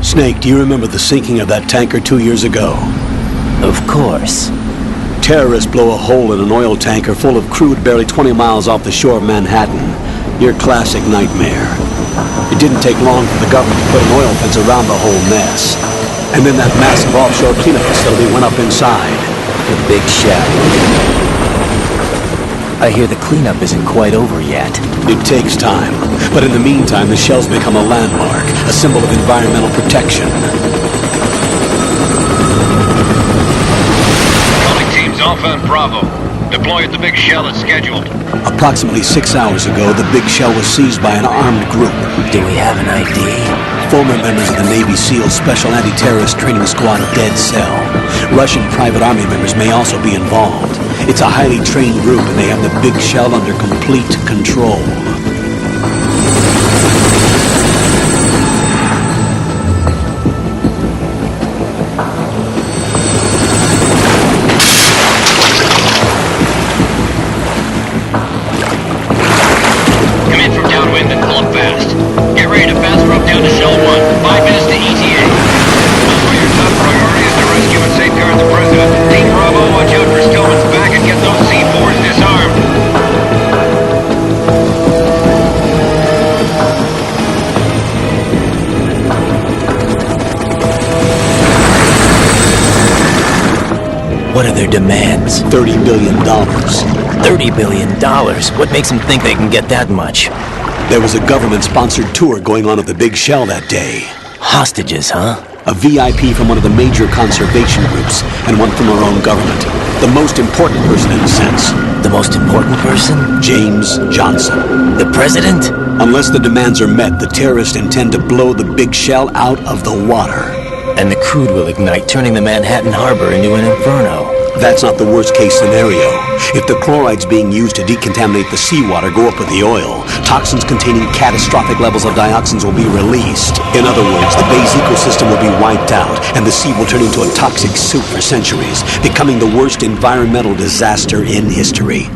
Snake, do you remember the sinking of that tanker 2 years ago? Of course. Terrorists blow a hole in an oil tanker full of crude barely 20 miles off the shore of Manhattan. Your classic nightmare. It didn't take long for the government to put an oil fence around the whole mess. And then that massive offshore cleanup facility went up inside. The big shell. I hear the cleanup isn't quite over yet. It takes time. But in the meantime, the shell's become a landmark, a symbol of environmental protection. Calling teams Alpha and Bravo. Deploy at the big shell as scheduled. Approximately 6 hours ago, the big shell was seized by an armed group. Do we have an ID? Former members of the Navy SEAL Special Anti-Terrorist Training Squad Dead Cell. Russian private army members may also be involved. It's a highly trained group and they have the big shell under complete control. Come in from downwind and pull up fast. Get ready to fast rope down to Shell 1. 5 minutes to ETA. Also, your top priority is to rescue and safeguard the President. Team Bravo, watch out for Stillman's back and get those C4s disarmed. What are their demands? $30 billion. $30 billion? What makes them think they can get that much? There was a government-sponsored tour going on at the big shell that day. Hostages, huh? A VIP from one of the major conservation groups, and one from our own government. The most important person in a sense. The most important person? James Johnson. The president? Unless the demands are met, the terrorists intend to blow the big shell out of the water. And the crude will ignite, turning the Manhattan Harbor into an inferno. That's not the worst-case scenario. If the chlorides being used to decontaminate the seawater go up with the oil, toxins containing catastrophic levels of dioxins will be released. In other words, the bay's ecosystem will be wiped out, and the sea will turn into a toxic soup for centuries, becoming the worst environmental disaster in history.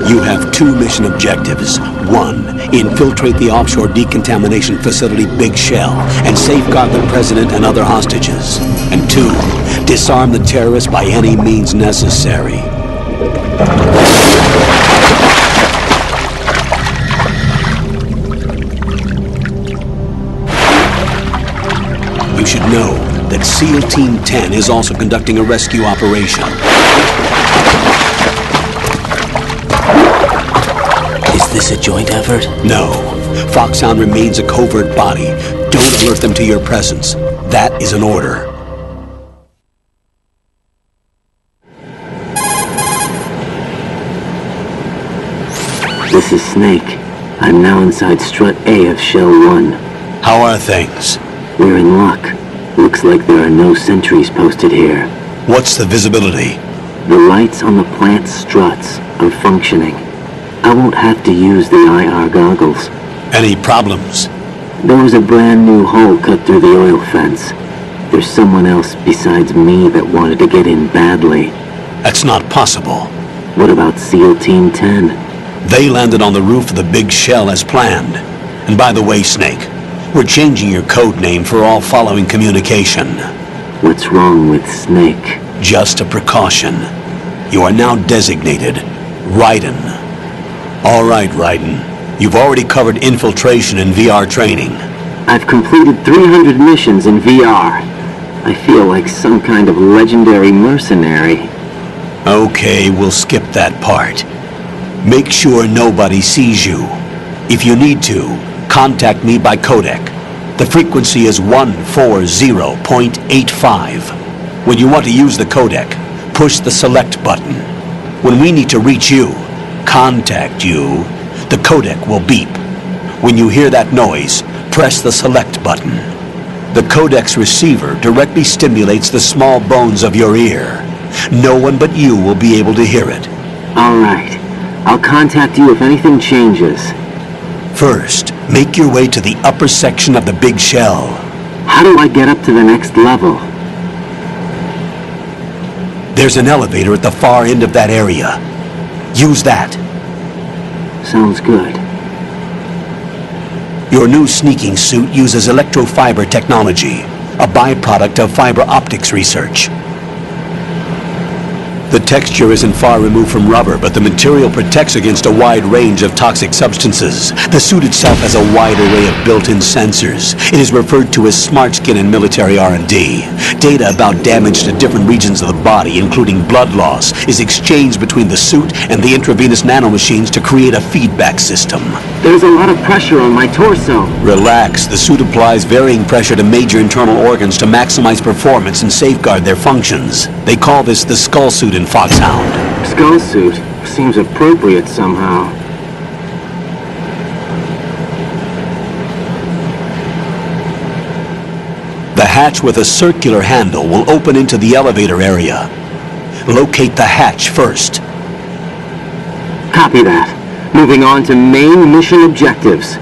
You have 2 mission objectives. 1, infiltrate the offshore decontamination facility Big Shell and safeguard the president and other hostages. And 2, disarm the terrorists by any means necessary. You should know that SEAL Team 10 is also conducting a rescue operation. Is this a joint effort? No. Foxhound remains a covert body. Don't alert them to your presence. That is an order. This is Snake. I'm now inside Strut A of Shell 1. How are things? We're in luck. Looks like there are no sentries posted here. What's the visibility? The lights on the plant's struts are functioning. I won't have to use the IR goggles. Any problems? There was a brand new hole cut through the oil fence. There's someone else besides me that wanted to get in badly. That's not possible. What about SEAL Team 10? They landed on the roof of the Big Shell as planned. And by the way, Snake, we're changing your code name for all following communication. What's wrong with Snake? Just a precaution. You are now designated Raiden. All right, Raiden. You've already covered infiltration and VR training. I've completed 300 missions in VR. I feel like some kind of legendary mercenary. Okay, we'll skip that part. Make sure nobody sees you. If you need to, contact me by codec. The frequency is 140.85. When you want to use the codec, push the select button. When we need to reach you, contact you, the codec will beep. When you hear that noise, press the select button. The codec's receiver directly stimulates the small bones of your ear. No one but you will be able to hear it. All right. I'll contact you if anything changes. First, make your way to the upper section of the Big Shell. How do I get up to the next level? There's an elevator at the far end of that area. Use that. Sounds good. Your new sneaking suit uses electrofiber technology, a byproduct of fiber optics research. The texture isn't far removed from rubber, but the material protects against a wide range of toxic substances. The suit itself has a wide array of built-in sensors. It is referred to as smart skin in military R&D. Data about damage to different regions of the body, including blood loss, is exchanged between the suit and the intravenous nanomachines to create a feedback system. There's a lot of pressure on my torso. Relax. The suit applies varying pressure to major internal organs to maximize performance and safeguard their functions. They call this the skull suit in Foxhound. Skull suit seems appropriate somehow. The hatch with a circular handle will open into the elevator area. Locate the hatch first. Copy that. Moving on to main mission objectives.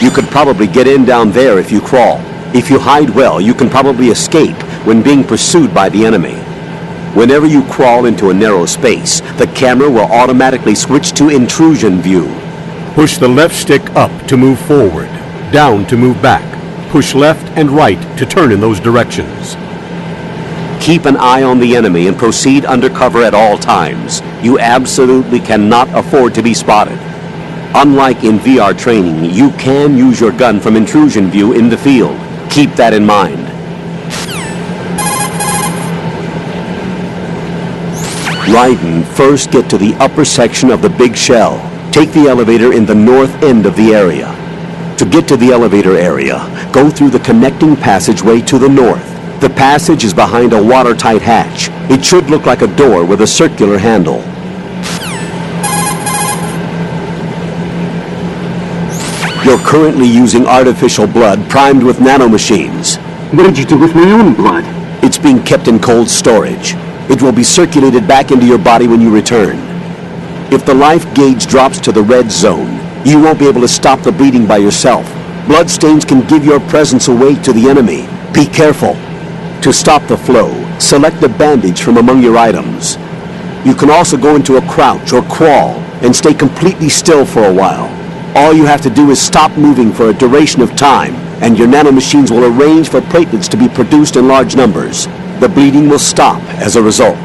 You could probably get in down there if you crawl. If you hide well, you can probably escape when being pursued by the enemy. Whenever you crawl into a narrow space, the camera will automatically switch to intrusion view. Push the left stick up to move forward, down to move back. Push left and right to turn in those directions. Keep an eye on the enemy and proceed undercover at all times. You absolutely cannot afford to be spotted. Unlike in VR training, you can use your gun from intrusion view in the field. Keep that in mind. Raiden, first get to the upper section of the big shell. Take the elevator in the north end of the area. To get to the elevator area, go through the connecting passageway to the north. The passage is behind a watertight hatch. It should look like a door with a circular handle. You're currently using artificial blood primed with nanomachines. What did you do with my own blood? It's being kept in cold storage. It will be circulated back into your body when you return. If the life gauge drops to the red zone, you won't be able to stop the bleeding by yourself. Bloodstains can give your presence away to the enemy. Be careful. To stop the flow, select a bandage from among your items. You can also go into a crouch or crawl and stay completely still for a while. All you have to do is stop moving for a duration of time, and your nanomachines will arrange for platelets to be produced in large numbers. The bleeding will stop as a result.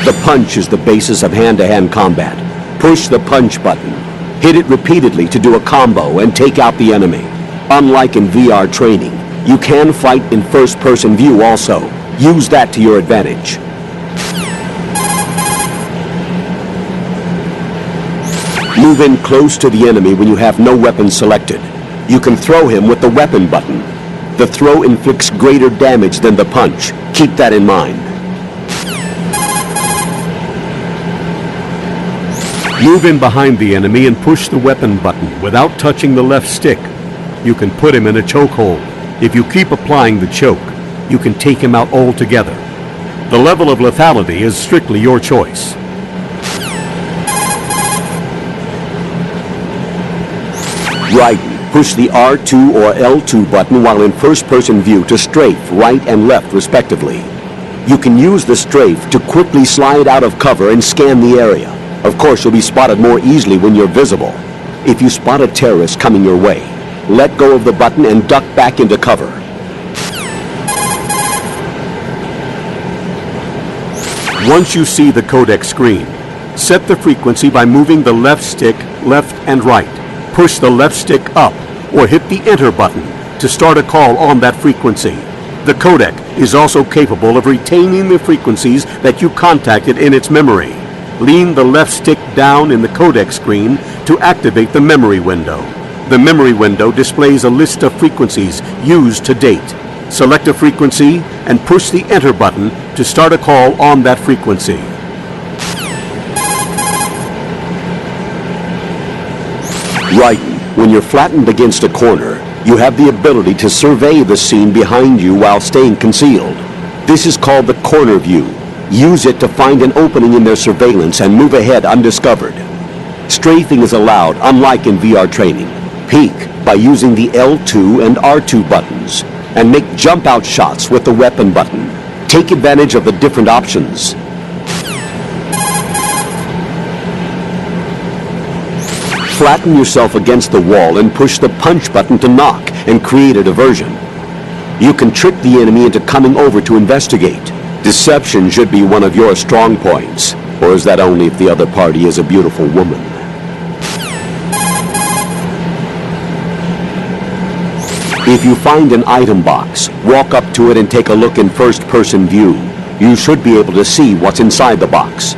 The punch is the basis of hand-to-hand combat. Push the punch button. Hit it repeatedly to do a combo and take out the enemy. Unlike in VR training, you can fight in first-person view also. Use that to your advantage. Move in close to the enemy when you have no weapon selected. You can throw him with the weapon button. The throw inflicts greater damage than the punch. Keep that in mind. Move in behind the enemy and push the weapon button without touching the left stick. You can put him in a chokehold. If you keep applying the choke, you can take him out altogether. The level of lethality is strictly your choice. Raiden, push the R2 or L2 button while in first-person view to strafe right and left respectively. You can use the strafe to quickly slide out of cover and scan the area. Of course, you'll be spotted more easily when you're visible. If you spot a terrorist coming your way, let go of the button and duck back into cover. Once you see the codec screen, set the frequency by moving the left stick left and right. Push the left stick up or hit the enter button to start a call on that frequency. The codec is also capable of retaining the frequencies that you contacted in its memory. Lean the left stick down in the codec screen to activate the memory window. The memory window displays a list of frequencies used to date. Select a frequency and push the enter button to start a call on that frequency. Raiden, when you're flattened against a corner, you have the ability to survey the scene behind you while staying concealed. This is called the corner view. Use it to find an opening in their surveillance and move ahead undiscovered. Strafing is allowed, unlike in VR training. Peek by using the L2 and R2 buttons, and make jump-out shots with the weapon button. Take advantage of the different options. Flatten yourself against the wall and push the punch button to knock and create a diversion. You can trick the enemy into coming over to investigate. Deception should be one of your strong points, or is that only if the other party is a beautiful woman? If you find an item box, walk up to it and take a look in first-person view. You should be able to see what's inside the box.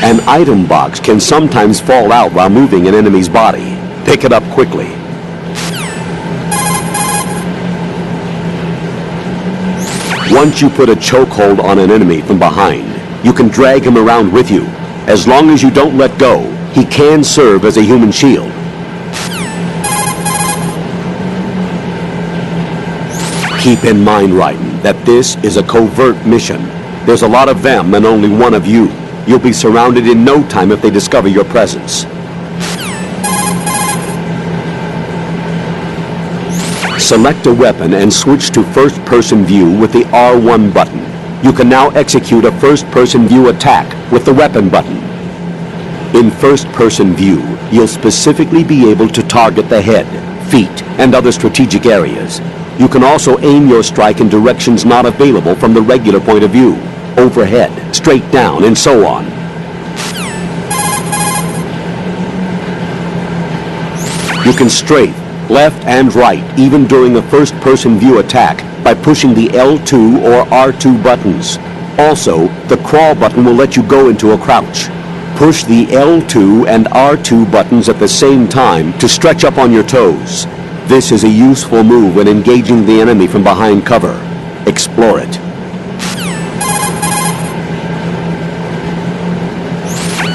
An item box can sometimes fall out while moving an enemy's body. Pick it up quickly. Once you put a chokehold on an enemy from behind, you can drag him around with you. As long as you don't let go, he can serve as a human shield. Keep in mind, Raiden, that this is a covert mission. There's a lot of them and only one of you. You'll be surrounded in no time if they discover your presence. Select a weapon and switch to first-person view with the R1 button. You can now execute a first-person view attack with the weapon button. In first-person view, you'll specifically be able to target the head, feet, and other strategic areas. You can also aim your strike in directions not available from the regular point of view, overhead, straight down, and so on. You can strafe left and right even during a first-person view attack by pushing the L2 or R2 buttons. Also, the crawl button will let you go into a crouch. Push the L2 and R2 buttons at the same time to stretch up on your toes. This is a useful move when engaging the enemy from behind cover. Explore it.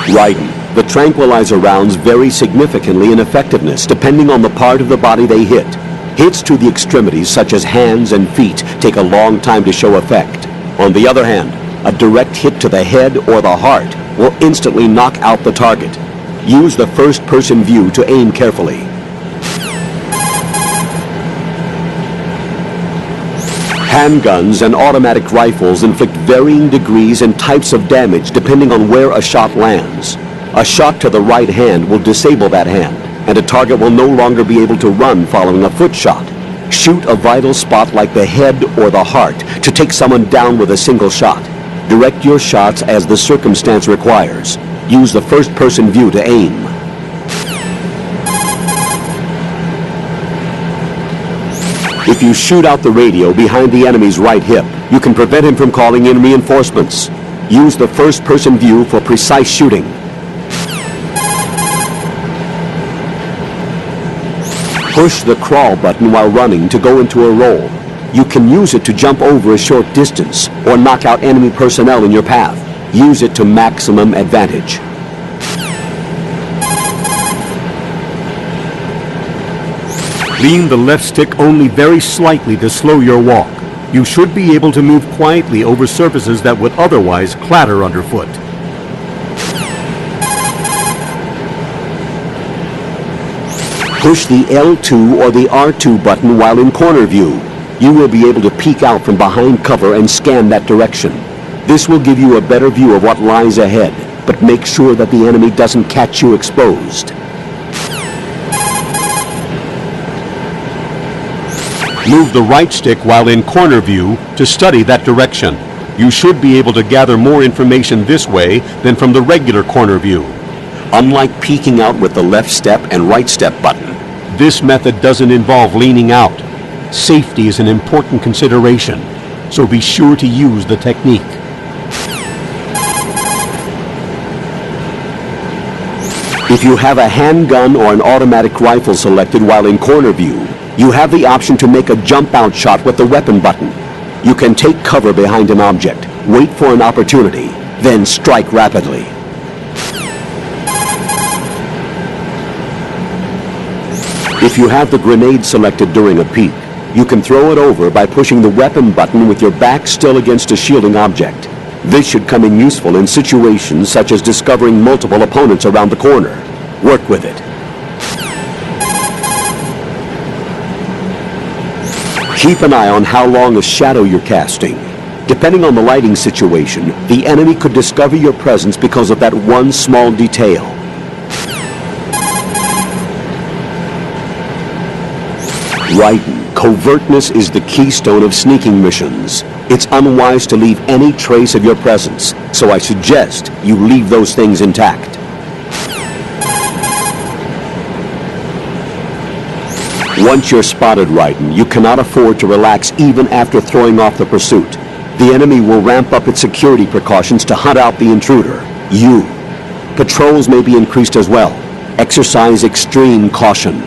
Raiden. The tranquilizer rounds vary significantly in effectiveness depending on the part of the body they hit. Hits to the extremities, such as hands and feet, take a long time to show effect. On the other hand, a direct hit to the head or the heart will instantly knock out the target. Use the first-person view to aim carefully. Handguns and automatic rifles inflict varying degrees and types of damage depending on where a shot lands. A shot to the right hand will disable that hand, and a target will no longer be able to run following a foot shot. Shoot a vital spot like the head or the heart to take someone down with a single shot. Direct your shots as the circumstance requires. Use the first-person view to aim. If you shoot out the radio behind the enemy's right hip, you can prevent him from calling in reinforcements. Use the first-person view for precise shooting. Push the crawl button while running to go into a roll. You can use it to jump over a short distance or knock out enemy personnel in your path. Use it to maximum advantage. Lean the left stick only very slightly to slow your walk. You should be able to move quietly over surfaces that would otherwise clatter underfoot. Push the L2 or the R2 button while in corner view. You will be able to peek out from behind cover and scan that direction. This will give you a better view of what lies ahead, but make sure that the enemy doesn't catch you exposed. Move the right stick while in corner view to study that direction. You should be able to gather more information this way than from the regular corner view. Unlike peeking out with the left step and right step button, this method doesn't involve leaning out. Safety is an important consideration, so be sure to use the technique. If you have a handgun or an automatic rifle selected while in corner view, you have the option to make a jump-out shot with the weapon button. You can take cover behind an object, wait for an opportunity, then strike rapidly. If you have the grenade selected during a peek, you can throw it over by pushing the weapon button with your back still against a shielding object. This should come in useful in situations such as discovering multiple opponents around the corner. Work with it. Keep an eye on how long a shadow you're casting. Depending on the lighting situation, the enemy could discover your presence because of that one small detail. Raiden, covertness is the keystone of sneaking missions. It's unwise to leave any trace of your presence, so I suggest you leave those things intact. Once you're spotted, Raiden, you cannot afford to relax even after throwing off the pursuit. The enemy will ramp up its security precautions to hunt out the intruder, you. Patrols may be increased as well. Exercise extreme caution.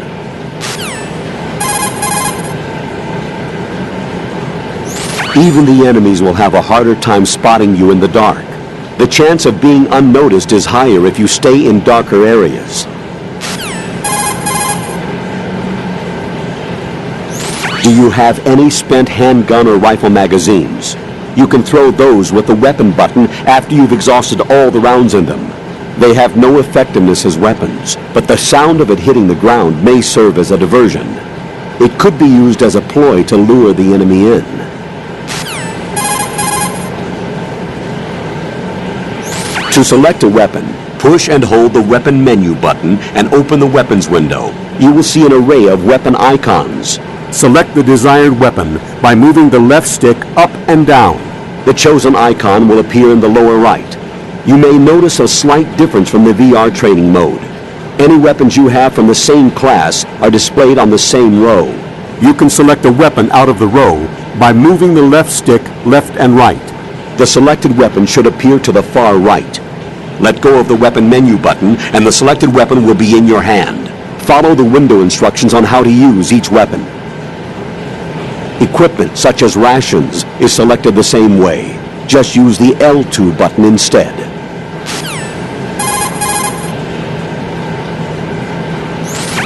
Even the enemies will have a harder time spotting you in the dark. The chance of being unnoticed is higher if you stay in darker areas. Do you have any spent handgun or rifle magazines? You can throw those with the weapon button after you've exhausted all the rounds in them. They have no effectiveness as weapons, but the sound of it hitting the ground may serve as a diversion. It could be used as a ploy to lure the enemy in. To select a weapon, push and hold the weapon menu button and open the weapons window. You will see an array of weapon icons. Select the desired weapon by moving the left stick up and down. The chosen icon will appear in the lower right. You may notice a slight difference from the VR training mode. Any weapons you have from the same class are displayed on the same row. You can select a weapon out of the row by moving the left stick left and right. The selected weapon should appear to the far right. Let go of the weapon menu button and the selected weapon will be in your hand. Follow the window instructions on how to use each weapon. Equipment, such as rations, is selected the same way. Just use the L2 button instead.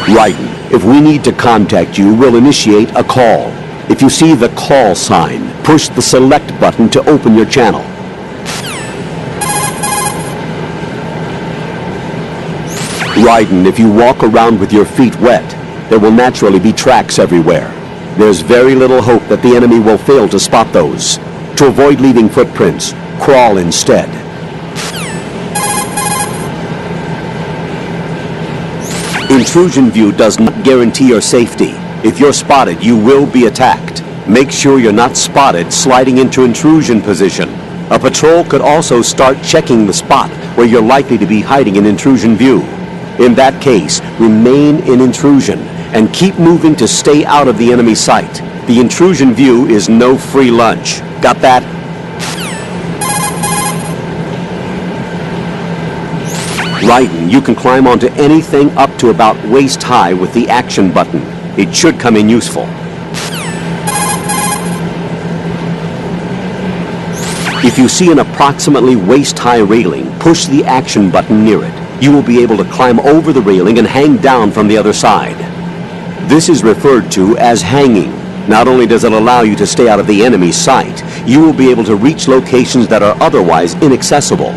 Raiden, if we need to contact you, we'll initiate a call. If you see the call sign, push the select button to open your channel. Raiden, if you walk around with your feet wet, there will naturally be tracks everywhere. There's very little hope that the enemy will fail to spot those. To avoid leaving footprints, crawl instead. Intrusion view does not guarantee your safety. If you're spotted, you will be attacked. Make sure you're not spotted sliding into intrusion position. A patrol could also start checking the spot where you're likely to be hiding in intrusion view. In that case, remain in intrusion and keep moving to stay out of the enemy sight. The intrusion view is no free lunch. Got that? Raiden, you can climb onto anything up to about waist high with the action button. It should come in useful. If you see an approximately waist-high railing, push the action button near it. You will be able to climb over the railing and hang down from the other side. This is referred to as hanging. Not only does it allow you to stay out of the enemy's sight, you will be able to reach locations that are otherwise inaccessible.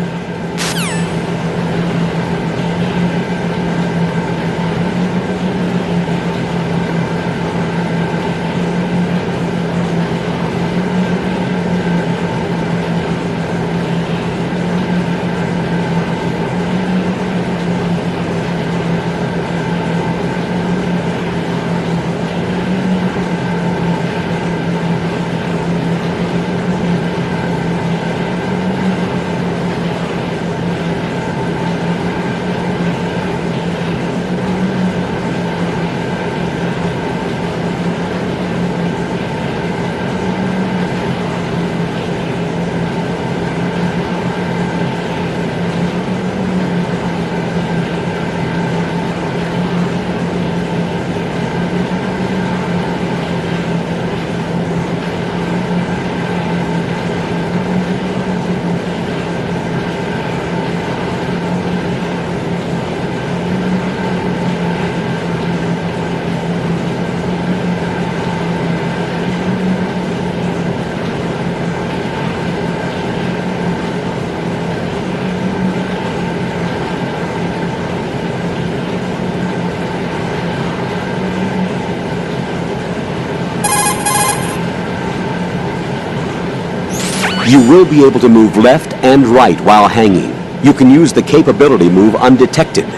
You will be able to move left and right while hanging. You can use the capability move undetected.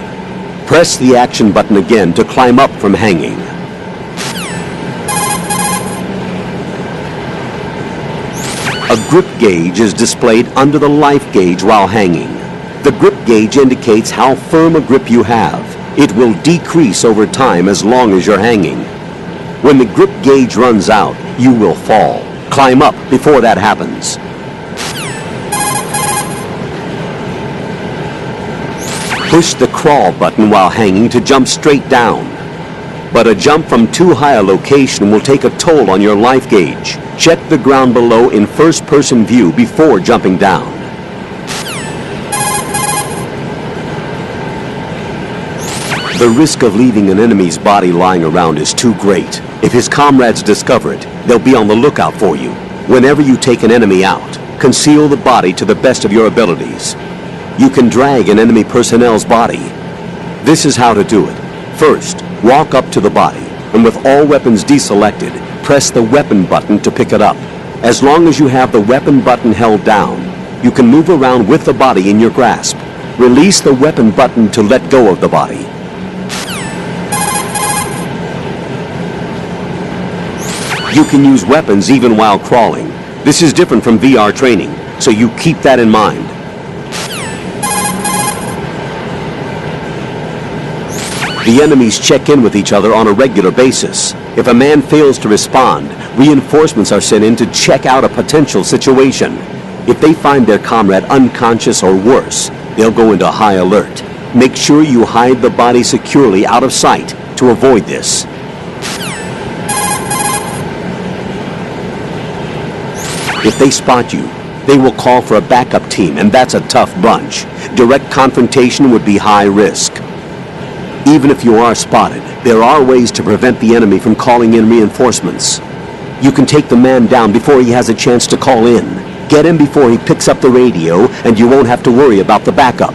Press the action button again to climb up from hanging. A grip gauge is displayed under the life gauge while hanging. The grip gauge indicates how firm a grip you have. It will decrease over time as long as you're hanging. When the grip gauge runs out, you will fall. Climb up before that happens. Push the crawl button while hanging to jump straight down. But a jump from too high a location will take a toll on your life gauge. Check the ground below in first-person view before jumping down. The risk of leaving an enemy's body lying around is too great. If his comrades discover it, they'll be on the lookout for you. Whenever you take an enemy out, conceal the body to the best of your abilities. You can drag an enemy personnel's body. This is how to do it. First, walk up to the body, and with all weapons deselected, press the weapon button to pick it up. As long as you have the weapon button held down, you can move around with the body in your grasp. Release the weapon button to let go of the body. You can use weapons even while crawling. This is different from VR training, so you keep that in mind. The enemies check in with each other on a regular basis. If a man fails to respond, reinforcements are sent in to check out a potential situation. If they find their comrade unconscious or worse, they'll go into high alert. Make sure you hide the body securely out of sight to avoid this. If they spot you, they will call for a backup team, and that's a tough bunch. Direct confrontation would be high risk. Even if you are spotted, there are ways to prevent the enemy from calling in reinforcements. You can take the man down before he has a chance to call in. Get him before he picks up the radio, and you won't have to worry about the backup.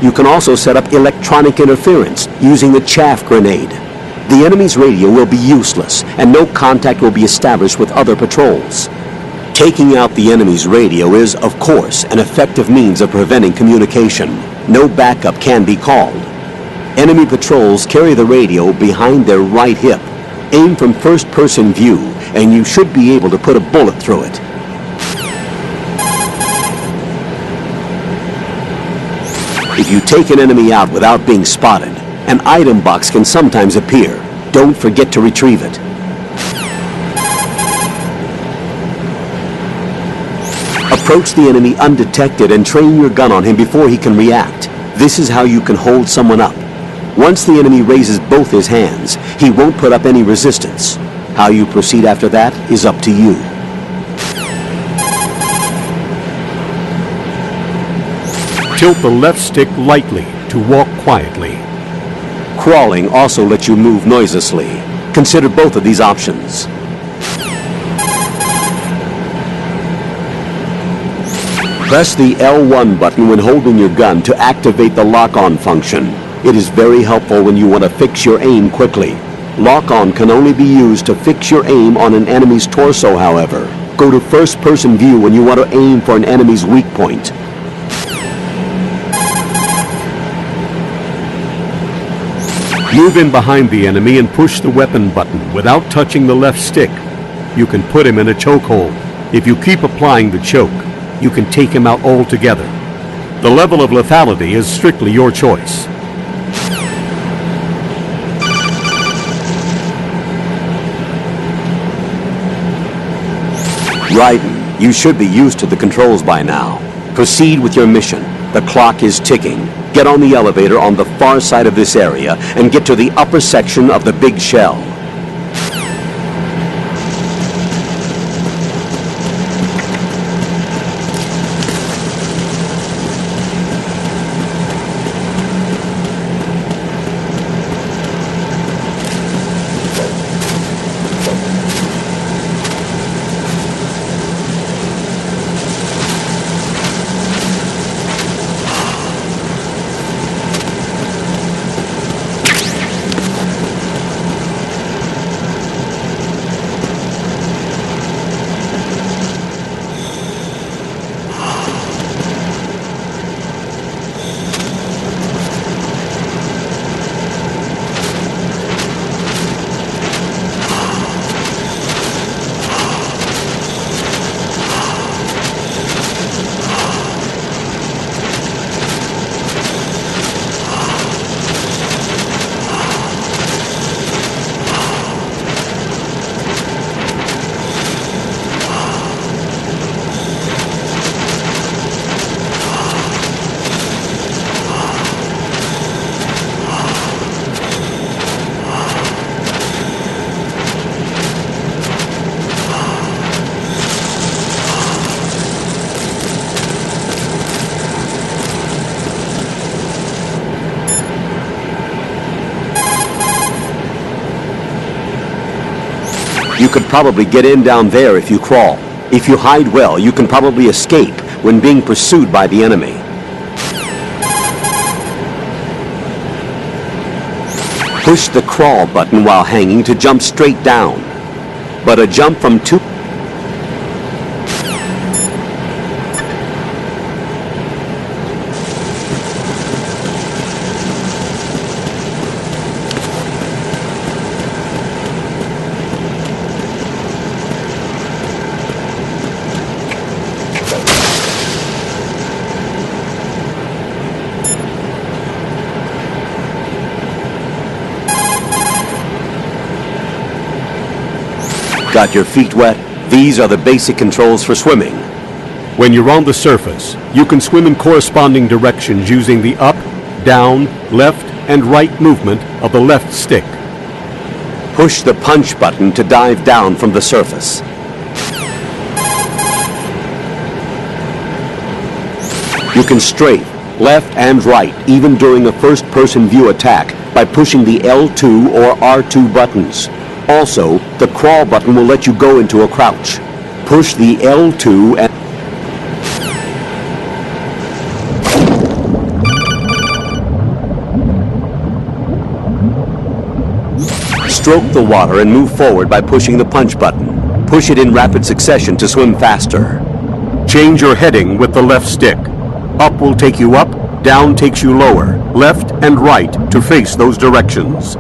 You can also set up electronic interference using the chaff grenade. The enemy's radio will be useless, and no contact will be established with other patrols. Taking out the enemy's radio is, of course, an effective means of preventing communication. No backup can be called. Enemy patrols carry the radio behind their right hip. Aim from first-person view, and you should be able to put a bullet through it. If you take an enemy out without being spotted, an item box can sometimes appear. Don't forget to retrieve it. Approach the enemy undetected and train your gun on him before he can react. This is how you can hold someone up. Once the enemy raises both his hands, he won't put up any resistance. How you proceed after that is up to you. Tilt the left stick lightly to walk quietly. Crawling also lets you move noiselessly. Consider both of these options. Press the L1 button when holding your gun to activate the lock-on function. It is very helpful when you want to fix your aim quickly. Lock-on can only be used to fix your aim on an enemy's torso, however. Go to first-person view when you want to aim for an enemy's weak point. Move in behind the enemy and push the weapon button without touching the left stick. You can put him in a chokehold. If you keep applying the choke, you can take him out altogether. The level of lethality is strictly your choice. Raiden, you should be used to the controls by now. Proceed with your mission. The clock is ticking. Get on the elevator on the far side of this area and get to the upper section of the big shell. You could probably get in down there if you crawl. If you hide well, you can probably escape when being pursued by the enemy. Push the crawl button while hanging to jump straight down. But a jump from two... Got your feet wet? These are the basic controls for swimming. When you're on the surface, you can swim in corresponding directions using the up, down, left, and right movement of the left stick. Push the punch button to dive down from the surface. You can strafe left and right even during a first-person view attack by pushing the L2 or R2 buttons. Also, the crawl button will let you go into a crouch. Push the L2 and... Stroke the water and move forward by pushing the punch button. Push it in rapid succession to swim faster. Change your heading with the left stick. Up will take you up, down takes you lower, left and right to face those directions.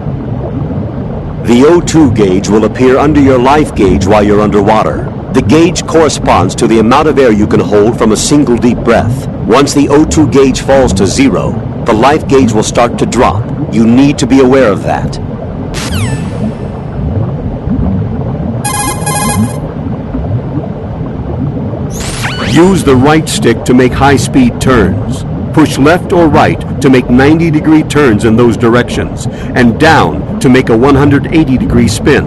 The O2 gauge will appear under your life gauge while you're underwater. The gauge corresponds to the amount of air you can hold from a single deep breath. Once the O2 gauge falls to 0, the life gauge will start to drop. You need to be aware of that. Use the right stick to make high-speed turns. Push left or right to make 90-degree turns in those directions, and down to make a 180-degree spin.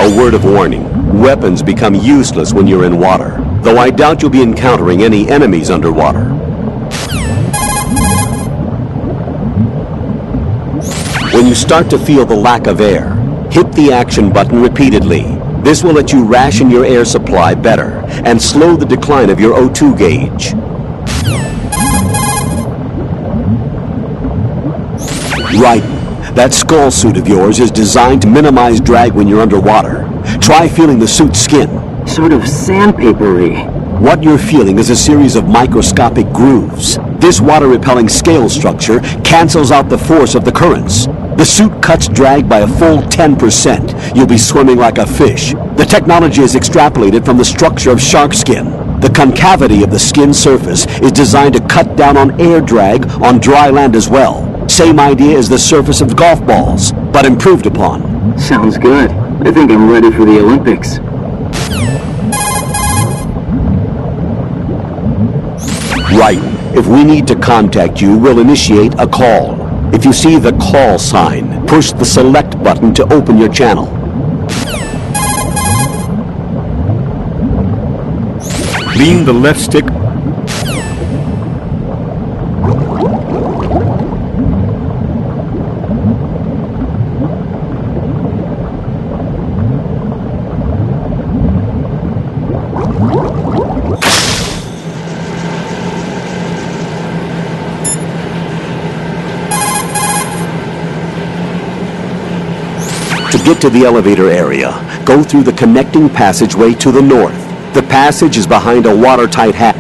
A word of warning, weapons become useless when you're in water, though I doubt you'll be encountering any enemies underwater. When you start to feel the lack of air, hit the action button repeatedly. This will let you ration your air supply better and slow the decline of your O2 gauge. Right. That skull suit of yours is designed to minimize drag when you're underwater. Try feeling the suit's skin. Sort of sandpapery. What you're feeling is a series of microscopic grooves. This water-repelling scale structure cancels out the force of the currents. The suit cuts drag by a full 10%. You'll be swimming like a fish. The technology is extrapolated from the structure of shark skin. The concavity of the skin surface is designed to cut down on air drag on dry land as well. Same idea as the surface of golf balls, but improved upon. Sounds good. I think I'm ready for the Olympics. Right. If we need to contact you, we'll initiate a call. If you see the call sign, push the select button to open your channel. Lean the left stick. To get to the elevator area, go through the connecting passageway to the north. The passage is behind a watertight hatch.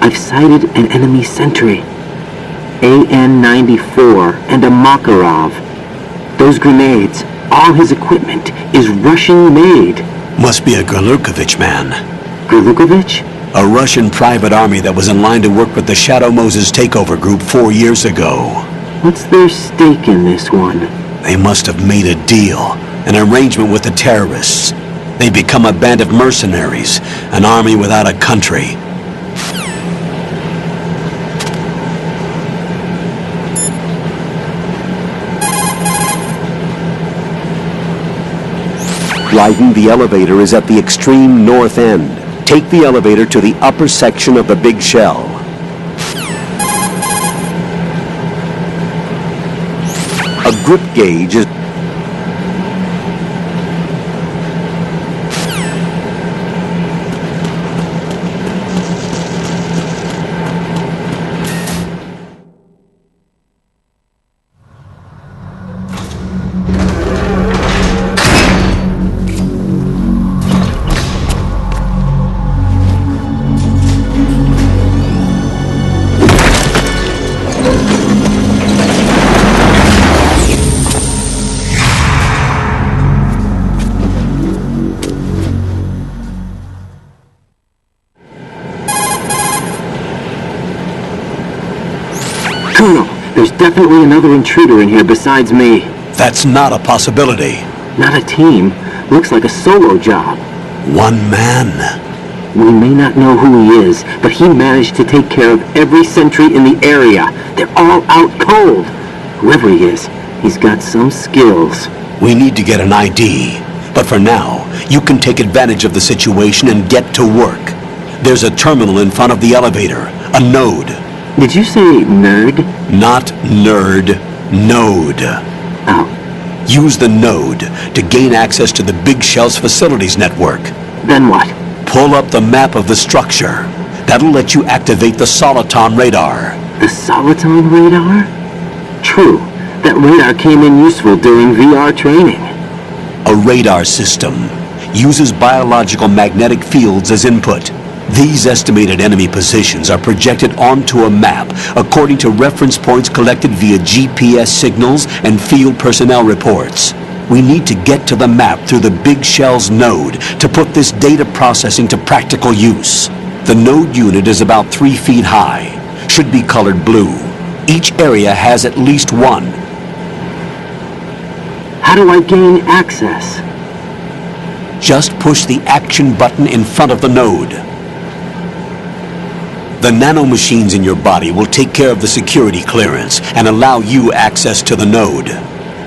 I've sighted an enemy sentry. AN-94 and a Makarov. Those grenades, all his equipment, is Russian-made. Must be a Gurlukovich man. Gurlukovich? A Russian private army that was in line to work with the Shadow Moses takeover group 4 years ago. What's their stake in this one? They must have made a deal, an arrangement with the terrorists. They become a band of mercenaries, an army without a country. Raiden, the elevator is at the extreme north end. Take the elevator to the upper section of the big shell. A grip gauge is... Colonel, there's definitely another intruder in here besides me. That's not a possibility. Not a team. Looks like a solo job. One man. We may not know who he is, but he managed to take care of every sentry in the area. They're all out cold. Whoever he is, he's got some skills. We need to get an ID. But for now, you can take advantage of the situation and get to work. There's a terminal in front of the elevator. A node. Did you say nerd? Not nerd. Node. Oh. Use the node to gain access to the Big Shell's facilities network. Then what? Pull up the map of the structure. That'll let you activate the Soliton radar. The Soliton radar? True. That radar came in useful during VR training. A radar system uses biological magnetic fields as input. These estimated enemy positions are projected onto a map according to reference points collected via GPS signals and field personnel reports. We need to get to the map through the Big Shell's node to put this data processing to practical use. The node unit is about 3 feet high, should be colored blue. Each area has at least one. How do I gain access? Just push the action button in front of the node. The nanomachines in your body will take care of the security clearance and allow you access to the node.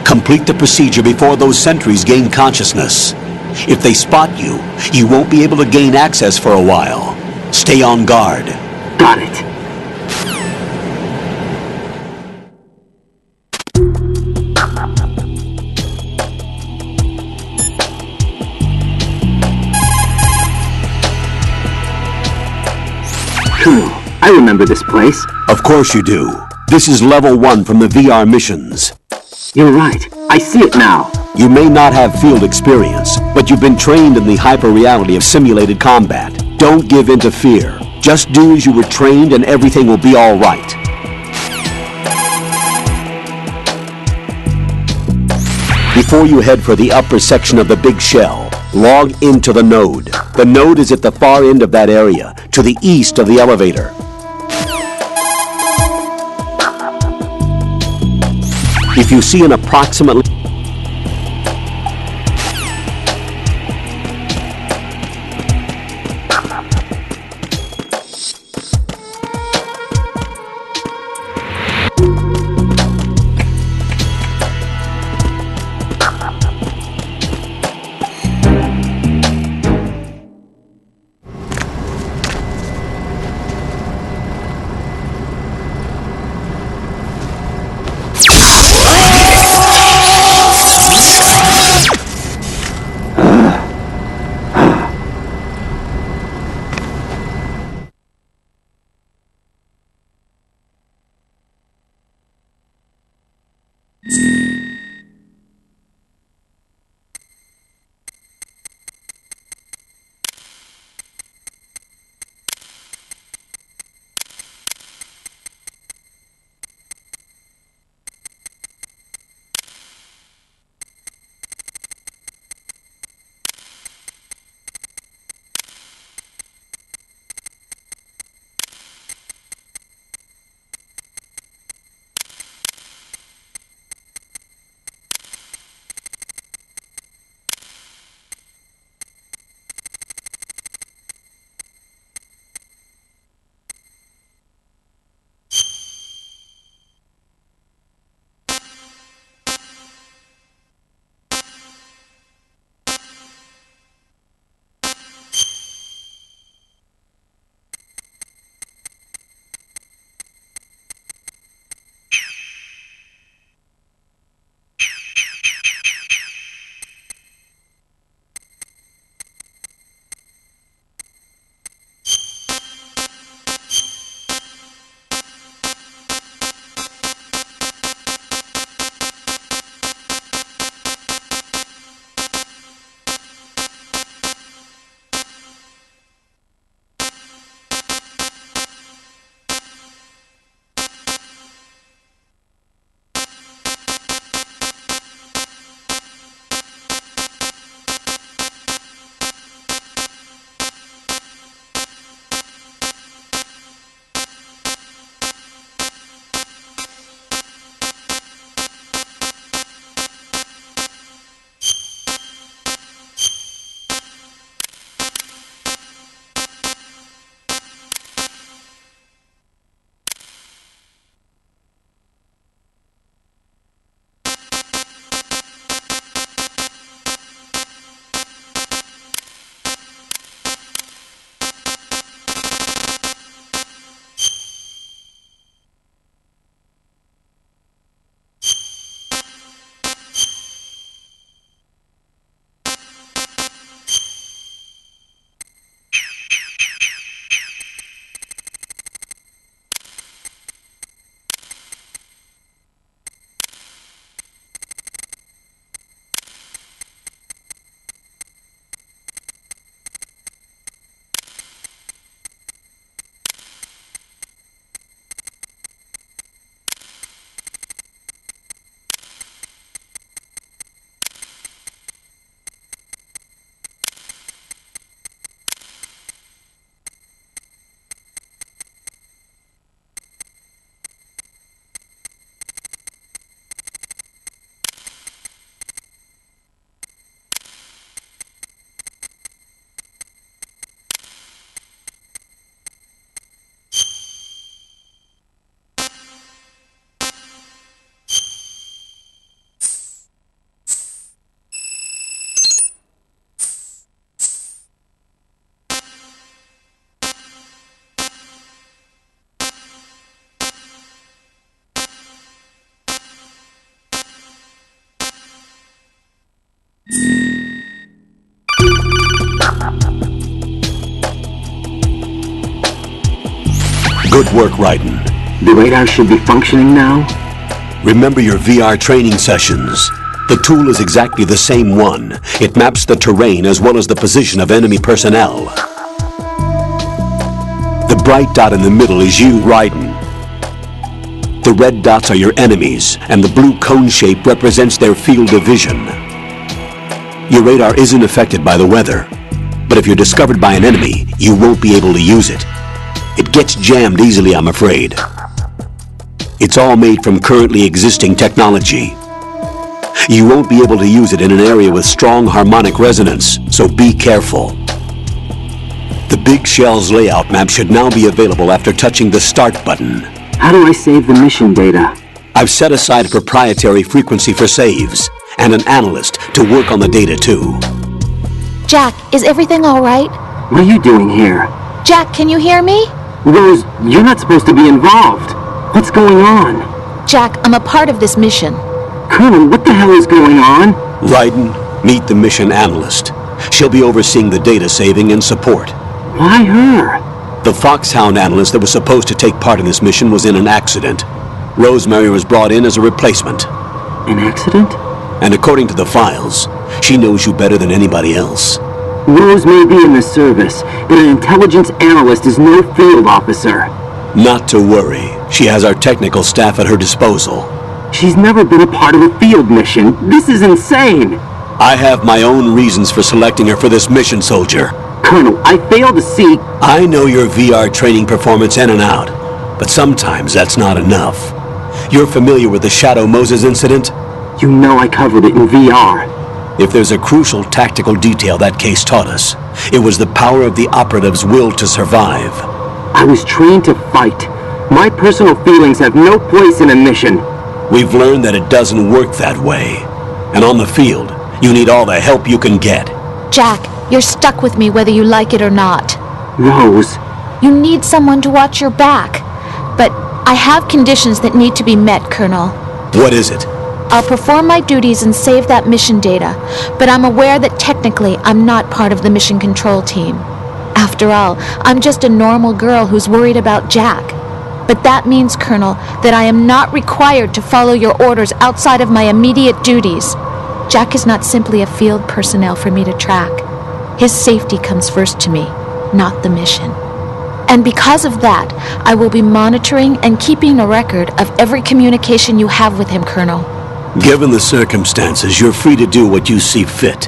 Complete the procedure before those sentries gain consciousness. If they spot you, you won't be able to gain access for a while. Stay on guard. Got it. I remember this place. Of course you do. This is level 1 from the VR missions. You're right. I see it now. You may not have field experience, but you've been trained in the hyper-reality of simulated combat. Don't give in to fear. Just do as you were trained and everything will be all right. Before you head for the upper section of the Big Shell, log into the node. The node is at the far end of that area, to the east of the elevator. If you see an approximately Good work, Raiden. The radar should be functioning now? Remember your VR training sessions. The tool is exactly the same one. It maps the terrain as well as the position of enemy personnel. The bright dot in the middle is you, Raiden. The red dots are your enemies, and the blue cone shape represents their field of vision. Your radar isn't affected by the weather, but if you're discovered by an enemy, you won't be able to use it. It gets jammed easily, I'm afraid. It's all made from currently existing technology. You won't be able to use it in an area with strong harmonic resonance, so be careful. The Big Shell's layout map should now be available after touching the Start button. How do I save the mission data? I've set aside a proprietary frequency for saves, and an analyst to work on the data too. Jack, is everything all right? What are you doing here? Jack, can you hear me? Rose, you're not supposed to be involved. What's going on? Jack, I'm a part of this mission. Colonel, what the hell is going on? Raiden, meet the mission analyst. She'll be overseeing the data saving and support. Why her? The Foxhound analyst that was supposed to take part in this mission was in an accident. Rosemary was brought in as a replacement. An accident? And according to the files, she knows you better than anybody else. Rose may be in the service, but an intelligence analyst is no field officer. Not to worry. She has our technical staff at her disposal. She's never been a part of a field mission. This is insane! I have my own reasons for selecting her for this mission, soldier. Colonel, I fail to see... I know your VR training performance in and out, but sometimes that's not enough. You're familiar with the Shadow Moses incident? You know I covered it in VR. If there's a crucial tactical detail that case taught us, it was the power of the operative's will to survive. I was trained to fight. My personal feelings have no place in a mission. We've learned that it doesn't work that way. And on the field, you need all the help you can get. Jack, you're stuck with me whether you like it or not. Rose. You need someone to watch your back. But I have conditions that need to be met, Colonel. What is it? I'll perform my duties and save that mission data, but I'm aware that technically I'm not part of the mission control team. After all, I'm just a normal girl who's worried about Jack. But that means, Colonel, that I am not required to follow your orders outside of my immediate duties. Jack is not simply a field personnel for me to track. His safety comes first to me, not the mission. And because of that, I will be monitoring and keeping a record of every communication you have with him, Colonel. Given the circumstances, you're free to do what you see fit.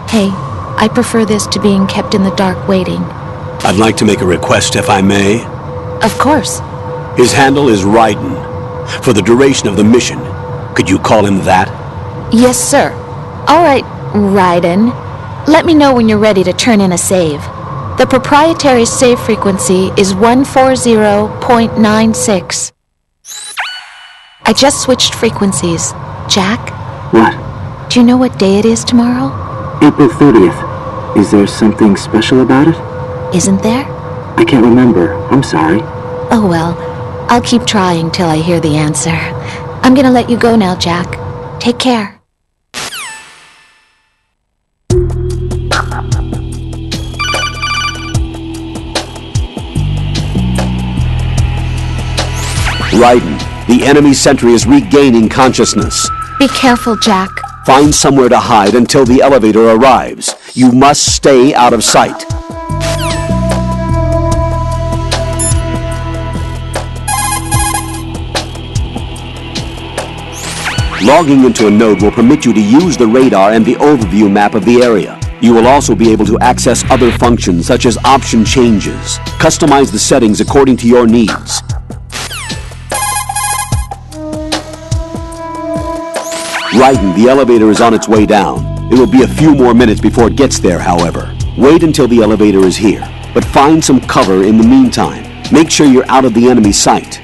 Hey, I prefer this to being kept in the dark waiting. I'd like to make a request, if I may. Of course. His handle is Raiden. For the duration of the mission, could you call him that? Yes, sir. All right, Raiden. Let me know when you're ready to turn in a save. The proprietary save frequency is 140.96. I just switched frequencies. Jack? What? Do you know what day it is tomorrow? April 30th. Is there something special about it? Isn't there? I can't remember. I'm sorry. Oh well, I'll keep trying till I hear the answer. I'm gonna let you go now, Jack. Take care. Raiden, the enemy sentry is regaining consciousness. Be careful, Jack. Find somewhere to hide until the elevator arrives. You must stay out of sight. Logging into a node will permit you to use the radar and the overview map of the area. You will also be able to access other functions such as option changes. Customize the settings according to your needs. Raiden, the elevator is on its way down. It will be a few more minutes before it gets there, however. Wait until the elevator is here, but find some cover in the meantime. Make sure you're out of the enemy's sight.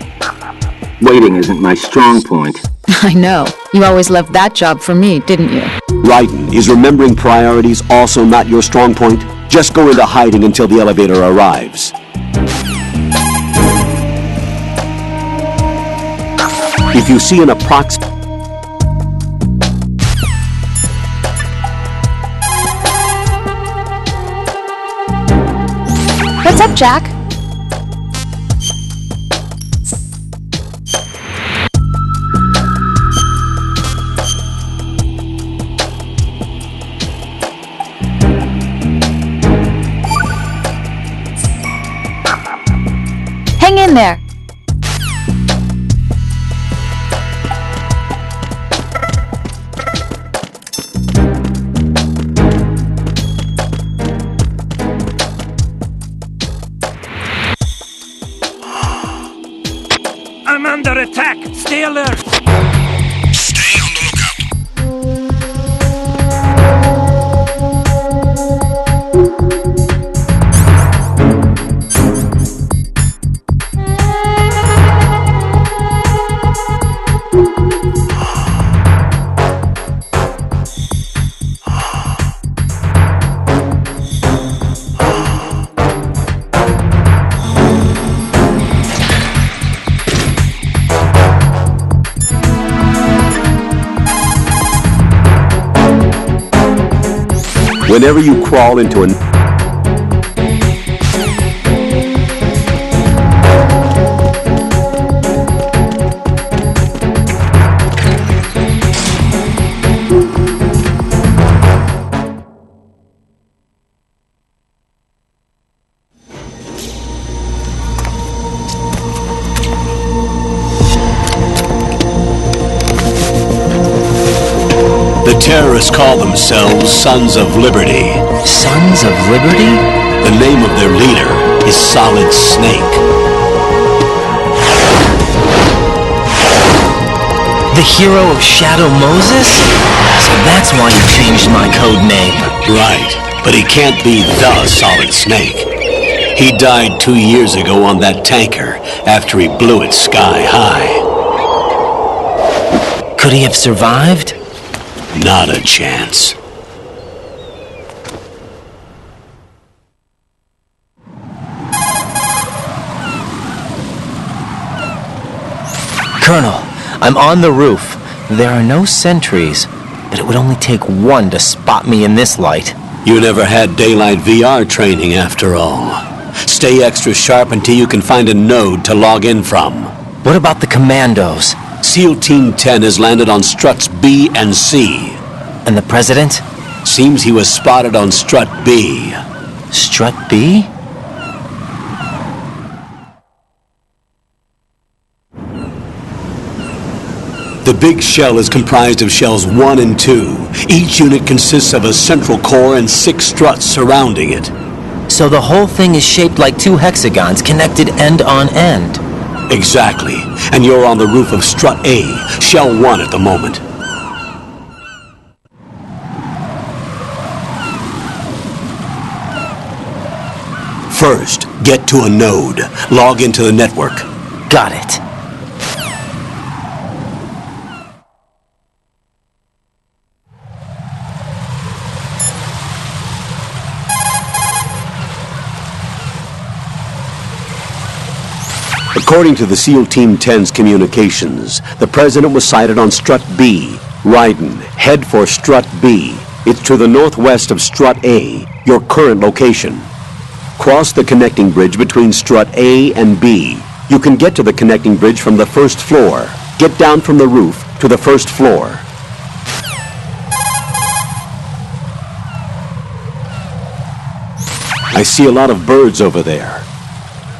Waiting isn't my strong point. I know. You always left that job for me, didn't you? Raiden, is remembering priorities also not your strong point? Just go into hiding until the elevator arrives. If you see an approximate... What's up, Jack? in there. I'm under attack! Stay alert! Stay on the lookout. Whenever you crawl into an The terrorists call themselves Sons of Liberty. Sons of Liberty? The name of their leader is Solid Snake. The hero of Shadow Moses? So that's why you changed my code name. Right, but he can't be the Solid Snake. He died 2 years ago on that tanker after he blew it sky high. Could he have survived? Not a chance. Colonel, I'm on the roof. There are no sentries, but it would only take one to spot me in this light. You never had daylight VR training after all. Stay extra sharp until you can find a node to log in from. What about the commandos? SEAL Team 10 has landed on struts B and C. And the president? Seems he was spotted on strut B. Strut B? The big shell is comprised of shells 1 and 2. Each unit consists of a central core and 6 struts surrounding it. So the whole thing is shaped like 2 hexagons connected end on end. Exactly. And you're on the roof of strut A, shell 1 at the moment. First, get to a node. Log into the network. Got it. According to the SEAL Team 10's communications, the president was sighted on strut B. Raiden, head for strut B. It's to the northwest of strut A, your current location. Cross the connecting bridge between strut A and B. You can get to the connecting bridge from the first floor. Get down from the roof to the first floor. I see a lot of birds over there.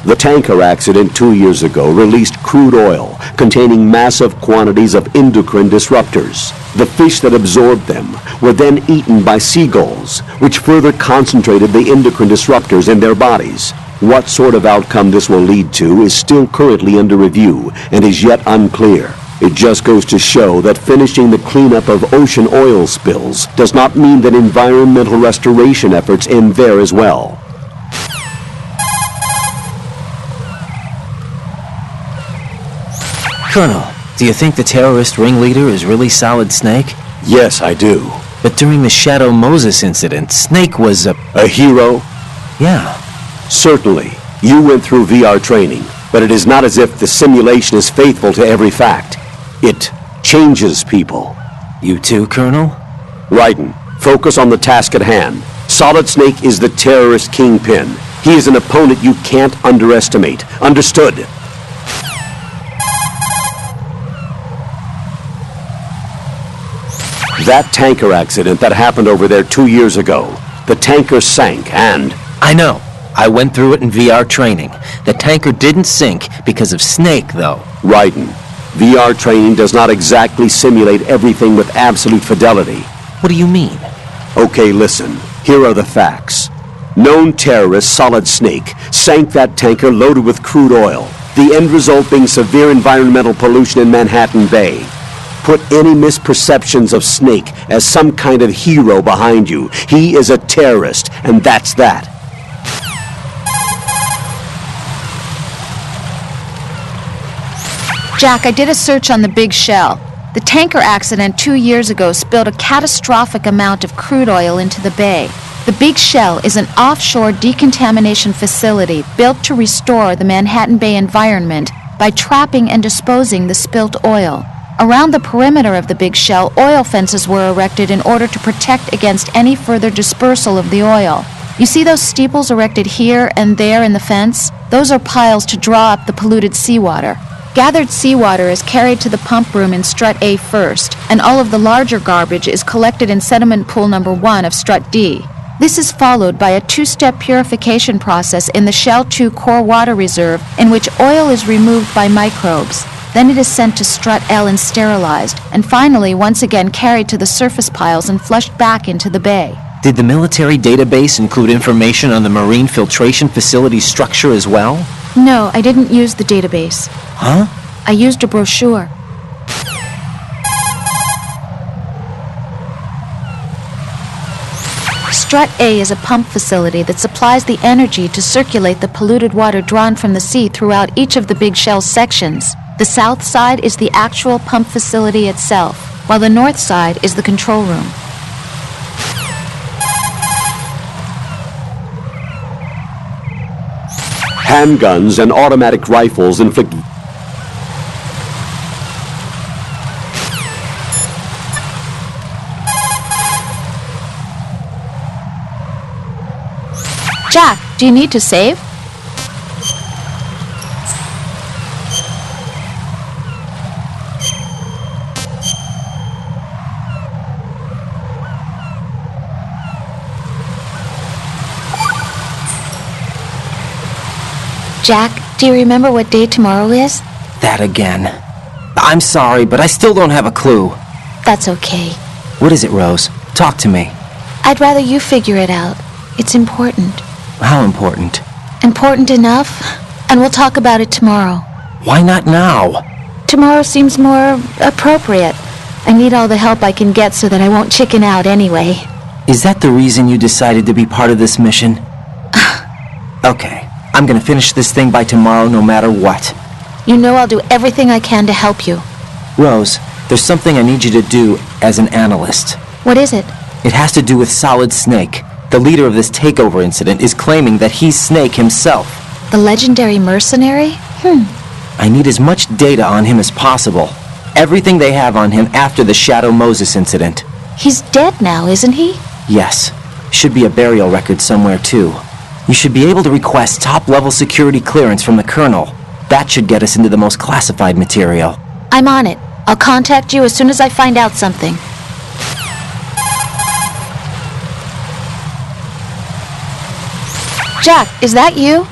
The tanker accident 2 years ago released crude oil containing massive quantities of endocrine disruptors. The fish that absorbed them were then eaten by seagulls, which further concentrated the endocrine disruptors in their bodies. What sort of outcome this will lead to is still currently under review and is yet unclear. It just goes to show that finishing the cleanup of ocean oil spills does not mean that environmental restoration efforts end there as well. Colonel, do you think the terrorist ringleader is really Solid Snake? Yes, I do. But during the Shadow Moses incident, Snake was a hero? Yeah. Certainly. You went through VR training, but it is not as if the simulation is faithful to every fact. It changes people. You too, Colonel? Raiden, focus on the task at hand. Solid Snake is the terrorist kingpin. He is an opponent you can't underestimate. Understood? That tanker accident that happened over there 2 years ago. The tanker sank and... I know. I went through it in VR training. The tanker didn't sink because of Snake, though. Raiden, VR training does not exactly simulate everything with absolute fidelity. What do you mean? Okay, listen. Here are the facts. Known terrorist Solid Snake sank that tanker loaded with crude oil, the end result being severe environmental pollution in Manhattan Bay. Put any misperceptions of Snake as some kind of hero behind you. He is a terrorist, and that's that. Jack, I did a search on the Big Shell. The tanker accident 2 years ago spilled a catastrophic amount of crude oil into the bay. The Big Shell is an offshore decontamination facility built to restore the Manhattan Bay environment by trapping and disposing the spilt oil. Around the perimeter of the Big Shell, oil fences were erected in order to protect against any further dispersal of the oil. You see those steeples erected here and there in the fence? Those are piles to draw up the polluted seawater. Gathered seawater is carried to the pump room in Strut A first, and all of the larger garbage is collected in sediment pool number 1 of Strut D. This is followed by a 2-step purification process in the Shell 2 core water reserve in which oil is removed by microbes. Then it is sent to Strut L and sterilized, and finally once again carried to the surface piles and flushed back into the bay. Did the military database include information on the marine filtration facility structure as well? No, I didn't use the database. Huh? I used a brochure. Strut A is a pump facility that supplies the energy to circulate the polluted water drawn from the sea throughout each of the Big Shell sections. The south side is the actual pump facility itself, while the north side is the control room. Handguns and automatic rifles inflict... Jack, do you need to save? Jack, do you remember what day tomorrow is? That again. I'm sorry, but I still don't have a clue. That's okay. What is it, Rose? Talk to me. I'd rather you figure it out. It's important. How important? Important enough, and we'll talk about it tomorrow. Why not now? Tomorrow seems more appropriate. I need all the help I can get so that I won't chicken out anyway. Is that the reason you decided to be part of this mission? Okay, I'm gonna finish this thing by tomorrow no matter what. You know I'll do everything I can to help you. Rose, there's something I need you to do as an analyst. What is it? It has to do with Solid Snake. The leader of this takeover incident is claiming that he's Snake himself. The legendary mercenary? I need as much data on him as possible. Everything they have on him after the Shadow Moses incident. He's dead now, isn't he? Yes. Should be a burial record somewhere, too. You should be able to request top-level security clearance from the Colonel. That should get us into the most classified material. I'm on it. I'll contact you as soon as I find out something. Jack, is that you?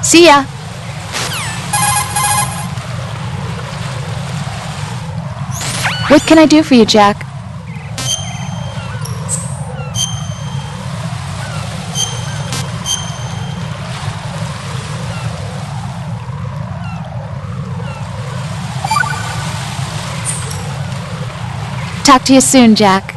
See ya. What can I do for you, Jack? Talk to you soon, Jack.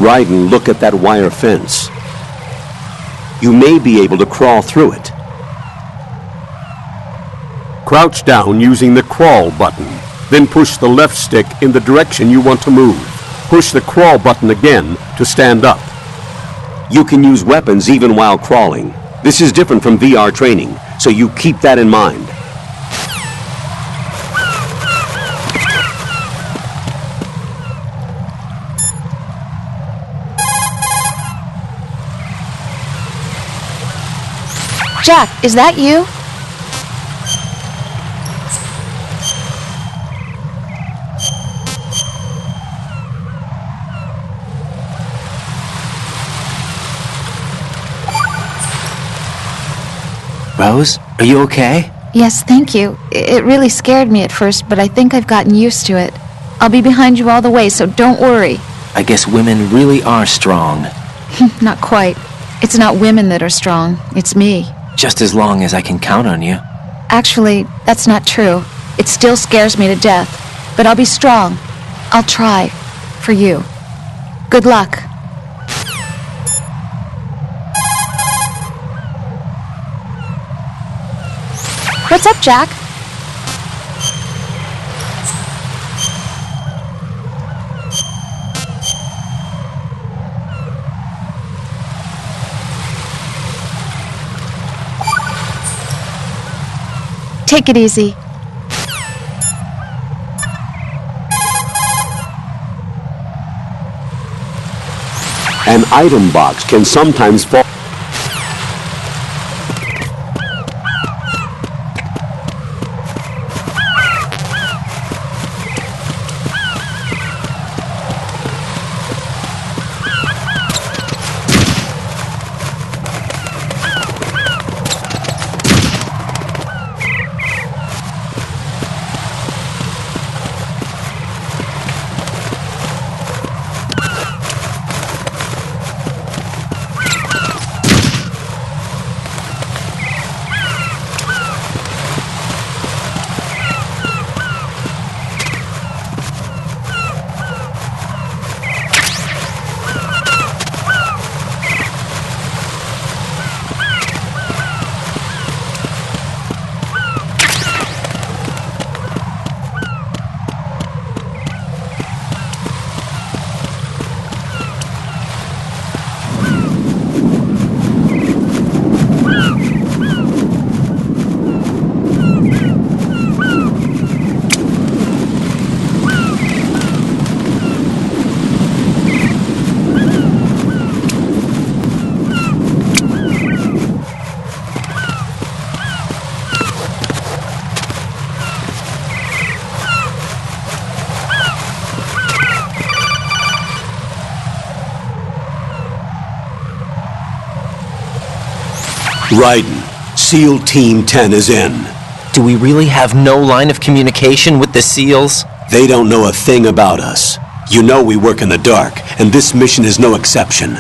Raiden, look at that wire fence. You may be able to crawl through it. Crouch down using the crawl button. Then push the left stick in the direction you want to move. Push the crawl button again to stand up. You can use weapons even while crawling. This is different from VR training, so you keep that in mind. Jack, is that you? Rose, are you okay? Yes, thank you. It really scared me at first, but I think I've gotten used to it. I'll be behind you all the way, so don't worry. I guess women really are strong. Not quite. It's not women that are strong, it's me. Just as long as I can count on you. Actually, that's not true. It still scares me to death. But I'll be strong. I'll try. For you. Good luck. What's up, Jack? Take it easy. An item box can sometimes fall. Raiden, SEAL Team 10 is in. Do we really have no line of communication with the SEALs? They don't know a thing about us. You know we work in the dark, and this mission is no exception.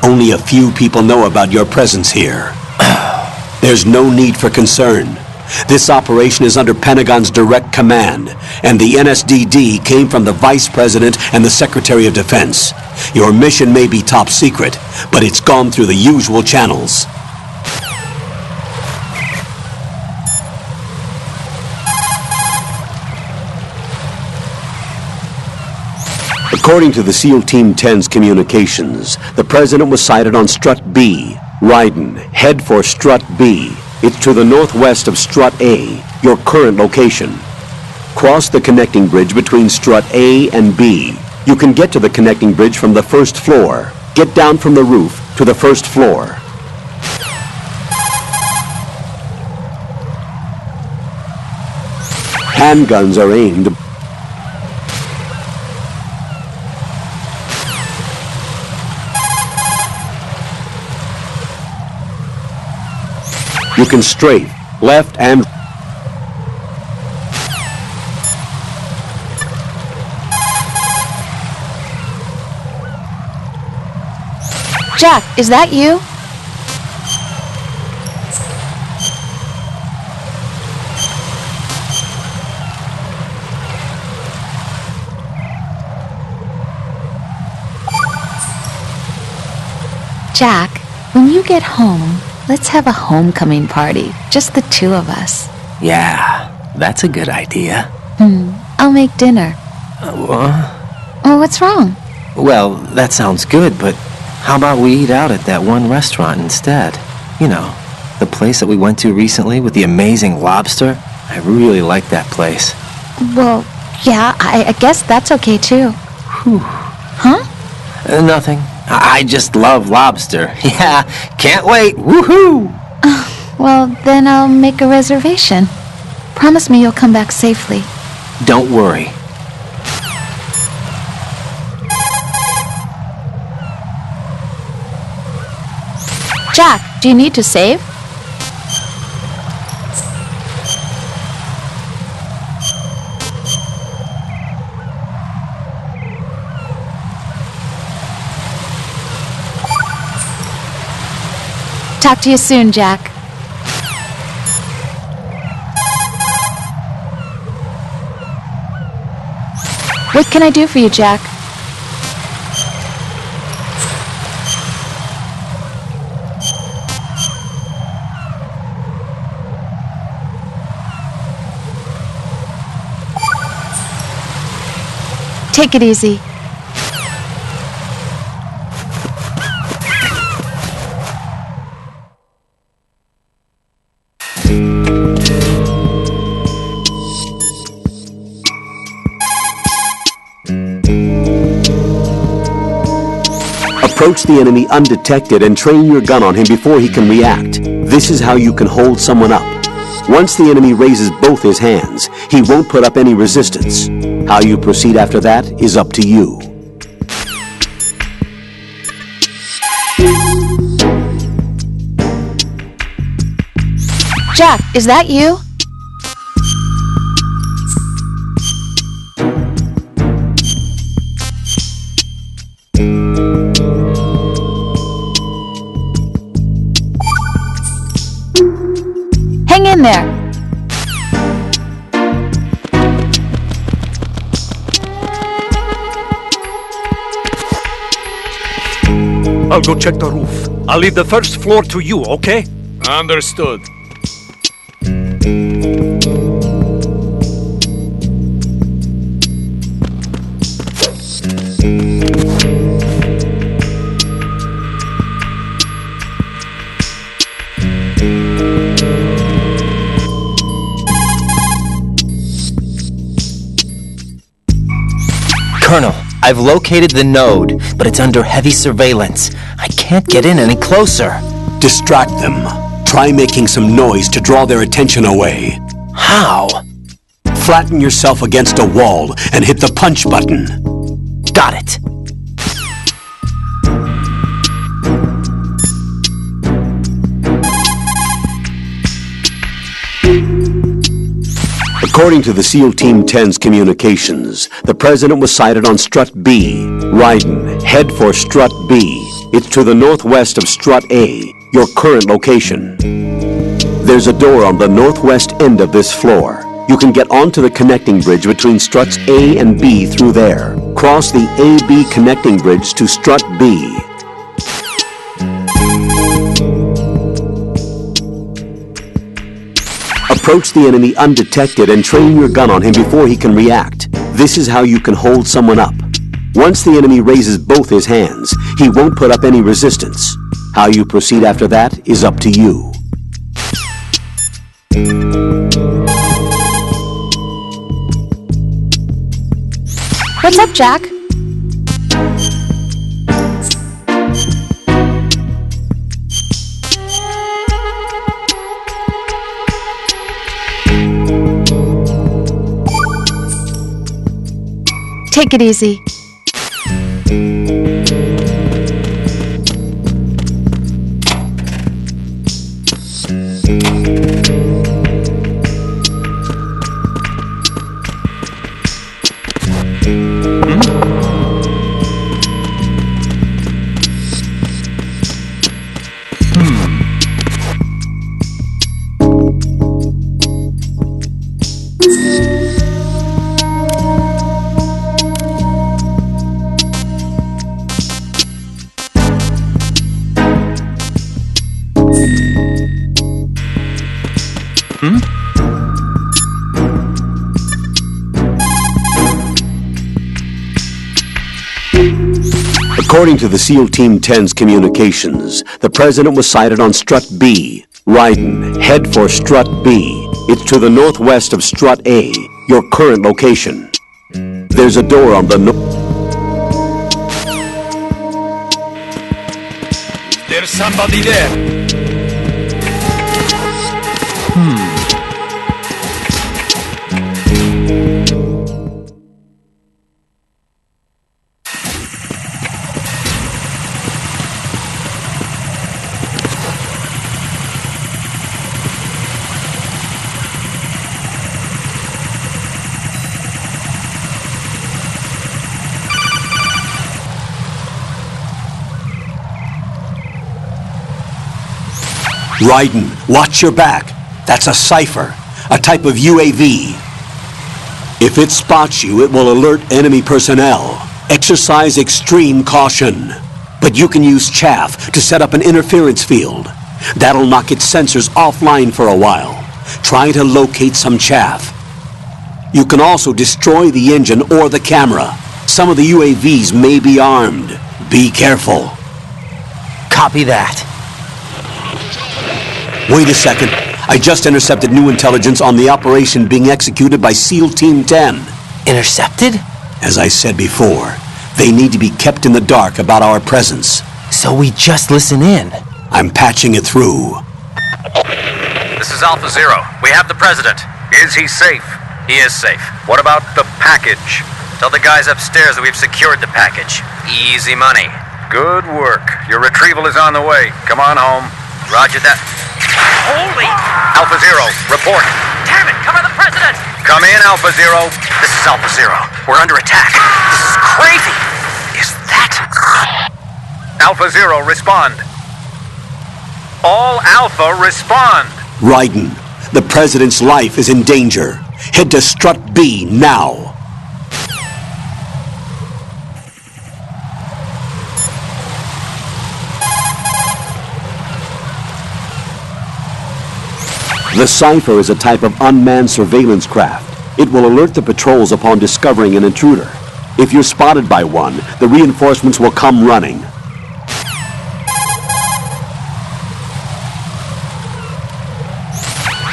Only a few people know about your presence here. There's no need for concern. This operation is under Pentagon's direct command, and the NSDD came from the Vice President and the Secretary of Defense. Your mission may be top secret, but it's gone through the usual channels. According to the SEAL Team 10's communications, the President was sighted on Strut B. Raiden, head for Strut B. It's to the northwest of Strut A, your current location. Cross the connecting bridge between Strut A and B. You can get to the connecting bridge from the first floor. Get down from the roof to the first floor. Handguns are aimed. You can strafe, left and... Jack, is that you? Jack, When you get home, let's have a homecoming party. Just the two of us. Yeah, that's a good idea. I'll make dinner. Oh, what's wrong? Well, that sounds good, but how about we eat out at that one restaurant instead? You know, the place that we went to recently with the amazing lobster? I really like that place. Well, yeah, I guess that's okay too. Huh? Nothing. I just love lobster. Yeah, can't wait. Woohoo! Well, then I'll make a reservation. Promise me you'll come back safely. Don't worry. Jack, do you need to save? Talk to you soon, Jack. What can I do for you, Jack? Take it easy. Approach the enemy undetected and train your gun on him before he can react. This is how you can hold someone up. Once the enemy raises both his hands, he won't put up any resistance. How you proceed after that is up to you. Jack, is that you? Hang in there. I'll go check the roof. I'll leave the first floor to you, okay? Understood. Colonel, I've located the node, but it's under heavy surveillance. I can't get in any closer. Distract them. Try making some noise to draw their attention away. How? Flatten yourself against a wall and hit the punch button. Got it. According to the SEAL Team 10's communications, the President was sighted on Strut B. Raiden, head for Strut B. It's to the northwest of Strut A, your current location. There's a door on the northwest end of this floor. You can get onto the connecting bridge between Struts A and B through there. Cross the A-B connecting bridge to Strut B. Approach the enemy undetected and train your gun on him before he can react. This is how you can hold someone up. Once the enemy raises both his hands, he won't put up any resistance. How you proceed after that is up to you. What's up, Jack? Take it easy. According to the SEAL Team 10's communications, the president was sighted on Strut B. Ryden, head for Strut B. It's to the northwest of Strut A, your current location. There's a door on the There's somebody there. Ryden, watch your back. That's a cipher, a type of UAV. If it spots you, it will alert enemy personnel. Exercise extreme caution. But you can use chaff to set up an interference field. That'll knock its sensors offline for a while. Try to locate some chaff. You can also destroy the engine or the camera. Some of the UAVs may be armed. Be careful. Copy that. Wait a second. I just intercepted new intelligence on the operation being executed by SEAL Team 10. Intercepted? As I said before, they need to be kept in the dark about our presence. So we just listen in. I'm patching it through. This is Alpha Zero. We have the president. Is he safe? He is safe. What about the package? Tell the guys upstairs that we've secured the package. Easy money. Good work. Your retrieval is on the way. Come on home. Roger that. Holy! Alpha Zero, report. Damn it, cover the president! Come in, Alpha Zero. This is Alpha Zero. We're under attack. This is crazy. Is that... Alpha Zero, respond. All Alpha, respond. Ryden, the president's life is in danger. Head to Strut B now. The Cypher is a type of unmanned surveillance craft. It will alert the patrols upon discovering an intruder. If you're spotted by one, the reinforcements will come running.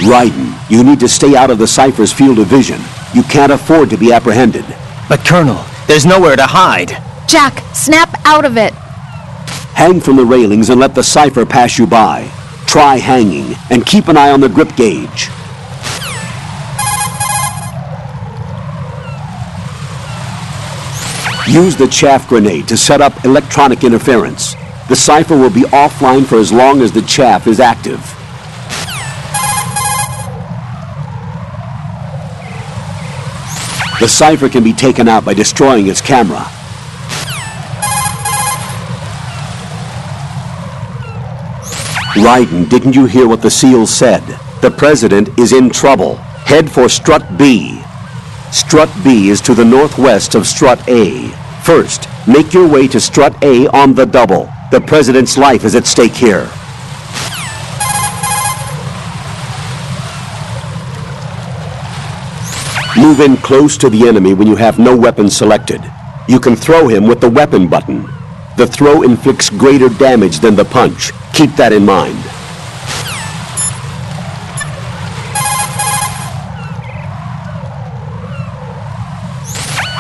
Ryden, you need to stay out of the Cypher's field of vision. You can't afford to be apprehended. But Colonel, there's nowhere to hide. Jack, snap out of it. Hang from the railings and let the Cypher pass you by. Try hanging, and keep an eye on the grip gauge. Use the chaff grenade to set up electronic interference. The Cypher will be offline for as long as the chaff is active. The Cypher can be taken out by destroying its camera. Ryden, didn't you hear what the SEALs said? The president is in trouble. Head for Strut B. Strut B is to the northwest of Strut A. First, make your way to Strut A on the double. The president's life is at stake here. Move in close to the enemy when you have no weapon selected. You can throw him with the weapon button. The throw inflicts greater damage than the punch. Keep that in mind.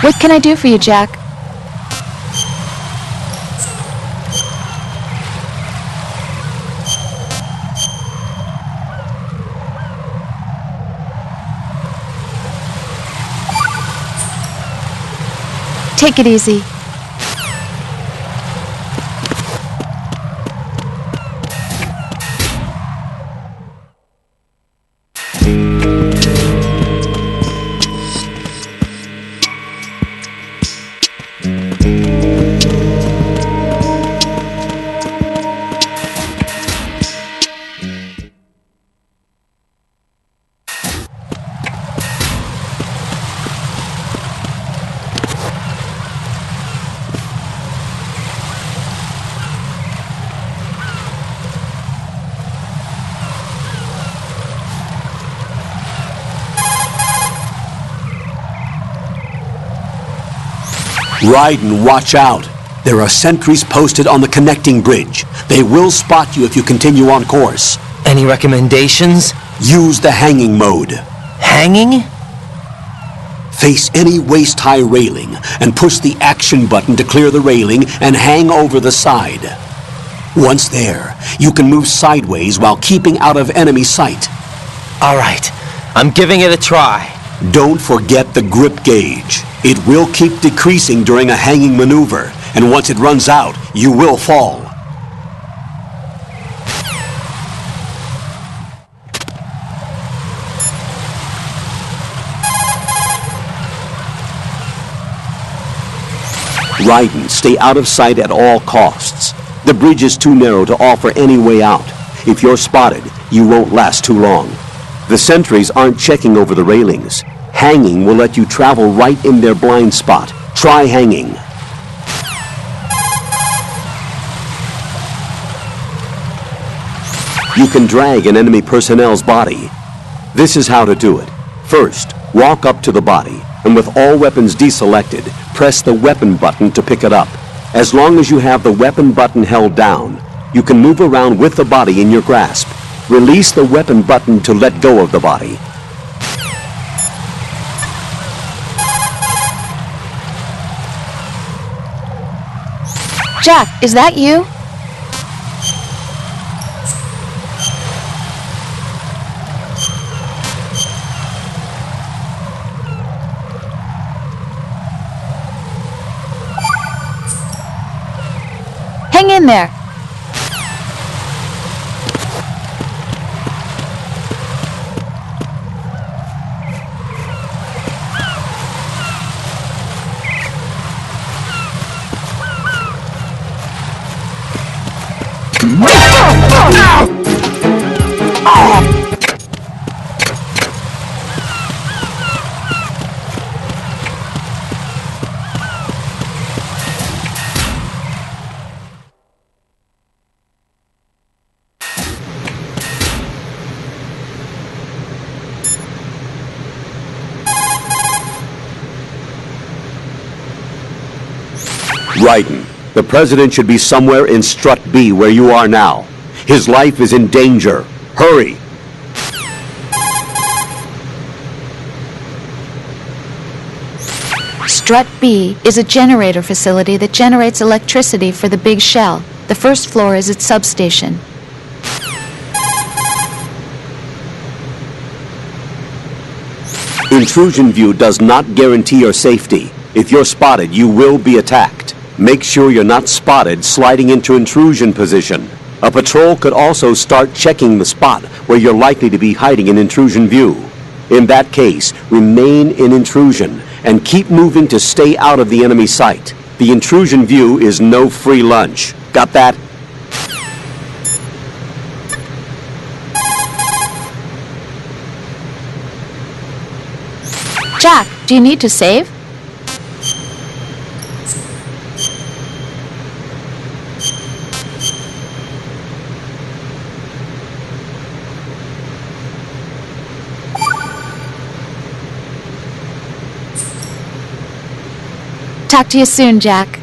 What can I do for you, Jack? Take it easy. Raiden, watch out. There are sentries posted on the connecting bridge. They will spot you if you continue on course. Any recommendations? Use the hanging mode. Hanging? Face any waist-high railing and push the action button to clear the railing and hang over the side. Once there, you can move sideways while keeping out of enemy sight. All right, I'm giving it a try. Don't forget the grip gauge. It will keep decreasing during a hanging maneuver, and once it runs out, you will fall. Raiden, stay out of sight at all costs. The bridge is too narrow to offer any way out. If you're spotted, you won't last too long. The sentries aren't checking over the railings. Hanging will let you travel right in their blind spot. Try hanging. You can drag an enemy personnel's body. This is how to do it. First, walk up to the body, and with all weapons deselected, press the weapon button to pick it up. As long as you have the weapon button held down, you can move around with the body in your grasp. Release the weapon button to let go of the body. Jack, is that you? Hang in there. Raiden, the President should be somewhere in Strut B where you are now. His life is in danger. Hurry! Strut B is a generator facility that generates electricity for the big shell. The first floor is its substation. Intrusion view does not guarantee your safety. If you're spotted, you will be attacked. Make sure you're not spotted sliding into intrusion position. A patrol could also start checking the spot where you're likely to be hiding in intrusion view. In that case, remain in intrusion and keep moving to stay out of the enemy sight. The intrusion view is no free lunch. Got that? Jack, do you need to save? Talk to you soon, Jack.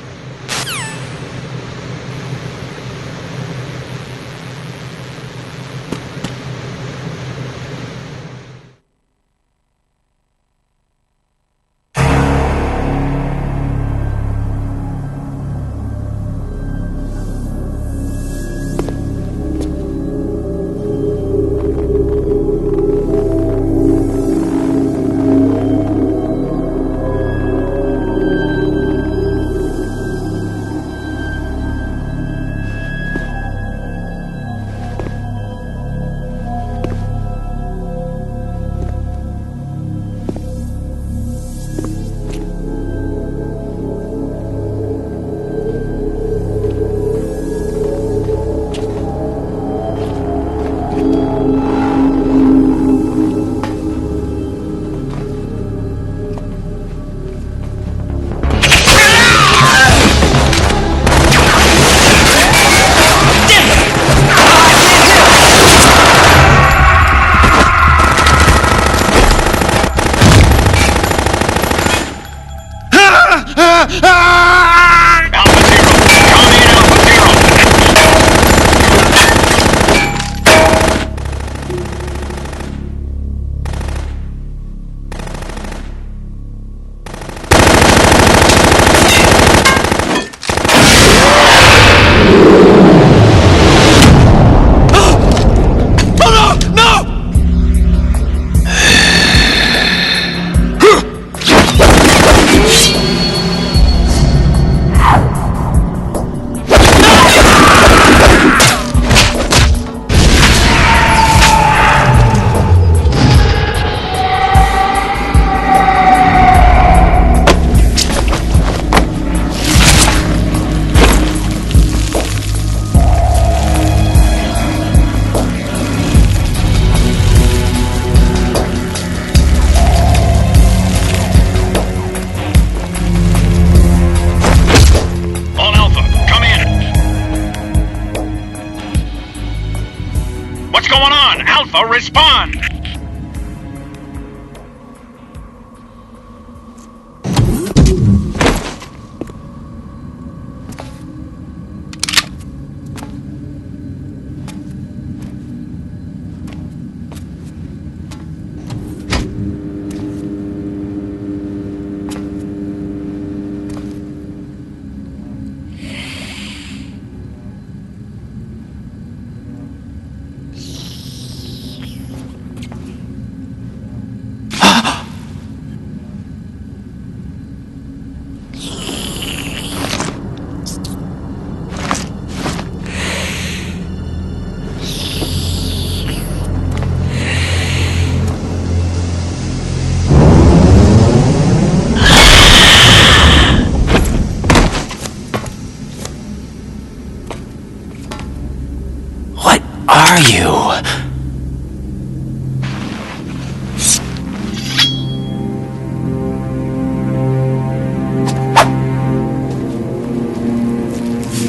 are you?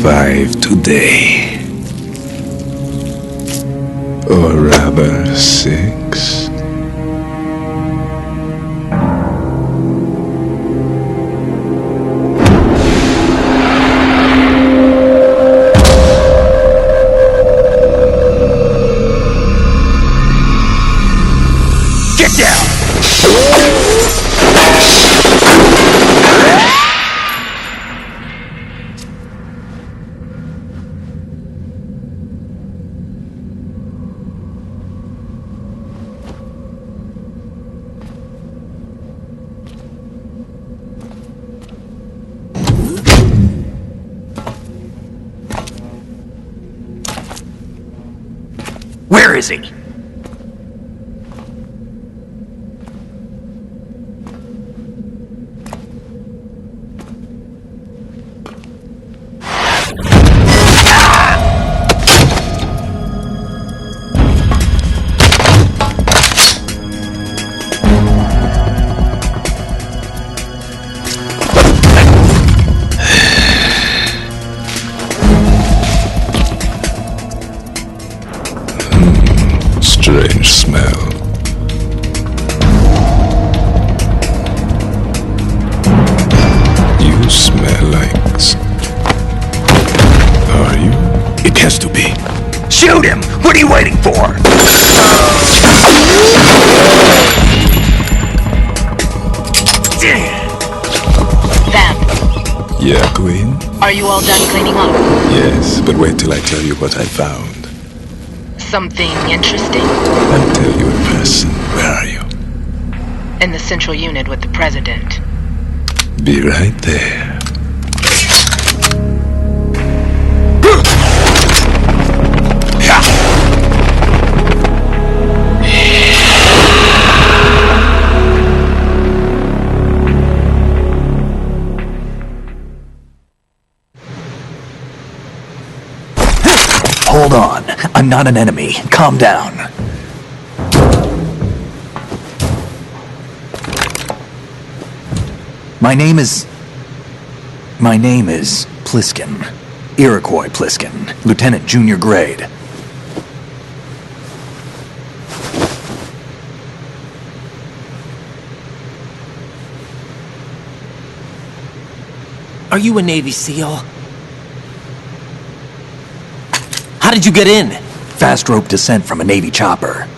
Five today. Or rather, 6. Get down! Where is he? Strange smell. You smell like... Are you? It has to be. Shoot him! What are you waiting for? Vamp, Yeah, Queen? are you all done cleaning up? Yes, but wait till I tell you what I found. Something interesting? I'll tell you in person. Where are you? In the central unit with the president. Be right there. Hold on. I'm not an enemy. Calm down. My name is Pliskin. Iroquois Pliskin. Lieutenant Junior Grade. Are you a Navy SEAL? How did you get in? Fast rope descent from a Navy chopper.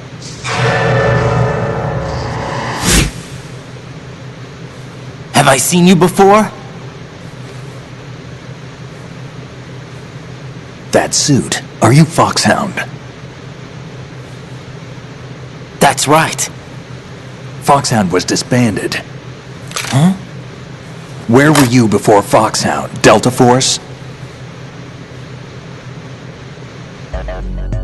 Have I seen you before? That suit. Are you Foxhound? That's right. Foxhound was disbanded. Huh? Where were you before Foxhound? Delta Force?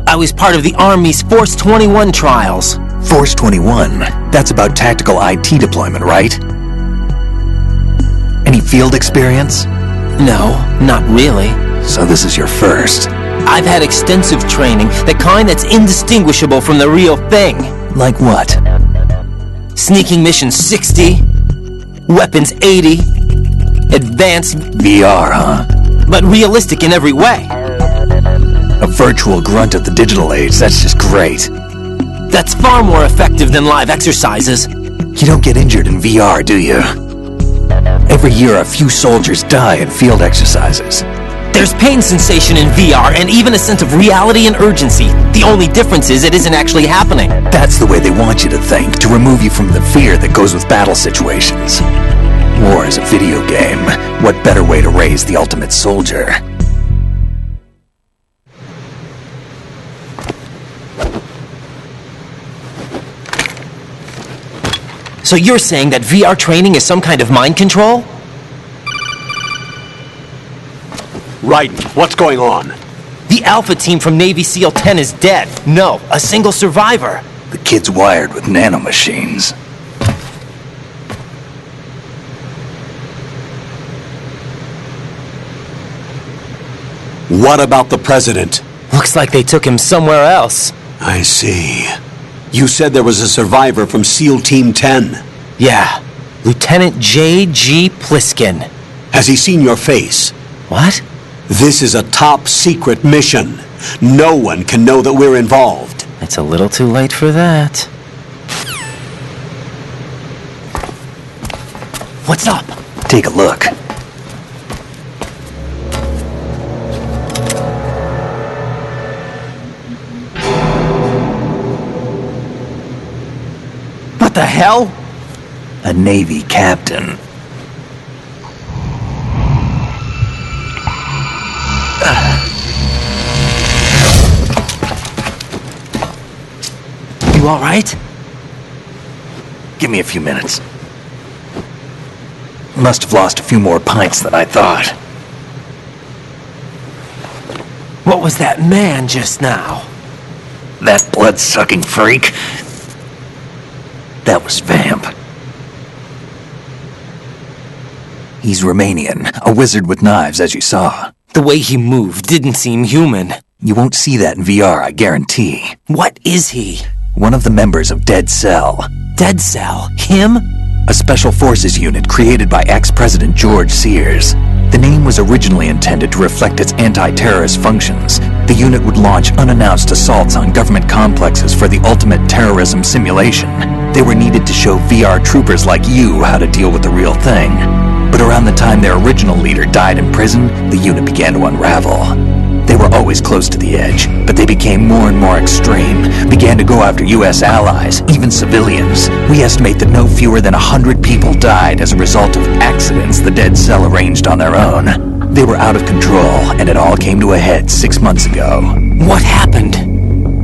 I was part of the Army's Force 21 trials. Force 21? That's about tactical IT deployment, right? Any field experience? No, not really. So this is your first. I've had extensive training, the kind that's indistinguishable from the real thing. Like what? Sneaking mission 60, weapons 80, advanced... VR, huh? But realistic in every way. A virtual grunt of the digital age, that's just great. That's far more effective than live exercises. You don't get injured in VR, do you? Every year a few soldiers die in field exercises. There's pain sensation in VR and even a sense of reality and urgency. The only difference is it isn't actually happening. That's the way they want you to think, to remove you from the fear that goes with battle situations. War is a video game. What better way to raise the ultimate soldier? So you're saying that VR training is some kind of mind control? Raiden, what's going on? The Alpha team from Navy SEAL 10 is dead. No, a single survivor. The kid's wired with nanomachines. What about the president? What Looks like they took him somewhere else. I see. You said there was a survivor from SEAL Team 10. Yeah. Lieutenant J.G. Pliskin. Has he seen your face? What? This is a top secret mission. No one can know that we're involved. It's a little too late for that. What's up? Take a look. What the hell? A Navy captain. You all right? Give me a few minutes. Must have lost a few more pints than I thought. What was that man just now? That blood-sucking freak? That was Vamp. He's Romanian, a wizard with knives, as you saw. The way he moved didn't seem human. You won't see that in VR, I guarantee. What is he? One of the members of Dead Cell. Dead Cell? Him? A special forces unit created by ex-President George Sears. The name was originally intended to reflect its anti-terrorist functions. The unit would launch unannounced assaults on government complexes for the ultimate terrorism simulation. They were needed to show VR troopers like you how to deal with the real thing. But around the time their original leader died in prison, the unit began to unravel. They were always close to the edge, but they became more and more extreme, began to go after U.S. allies, even civilians. We estimate that no fewer than 100 people died as a result of accidents the Dead Cell arranged on their own. They were out of control, and it all came to a head 6 months ago. What happened?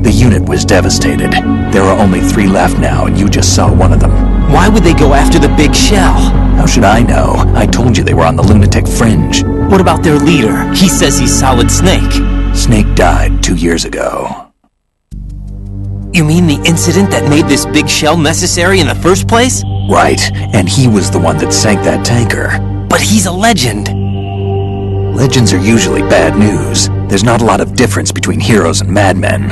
The unit was devastated. There are only 3 left now, and you just saw one of them. Why would they go after the big shell? How should I know? I told you they were on the lunatic fringe. What about their leader? He says he's Solid Snake. Snake died 2 years ago. You mean the incident that made this big shell necessary in the first place? Right, and he was the one that sank that tanker. But he's a legend. Legends are usually bad news. There's not a lot of difference between heroes and madmen.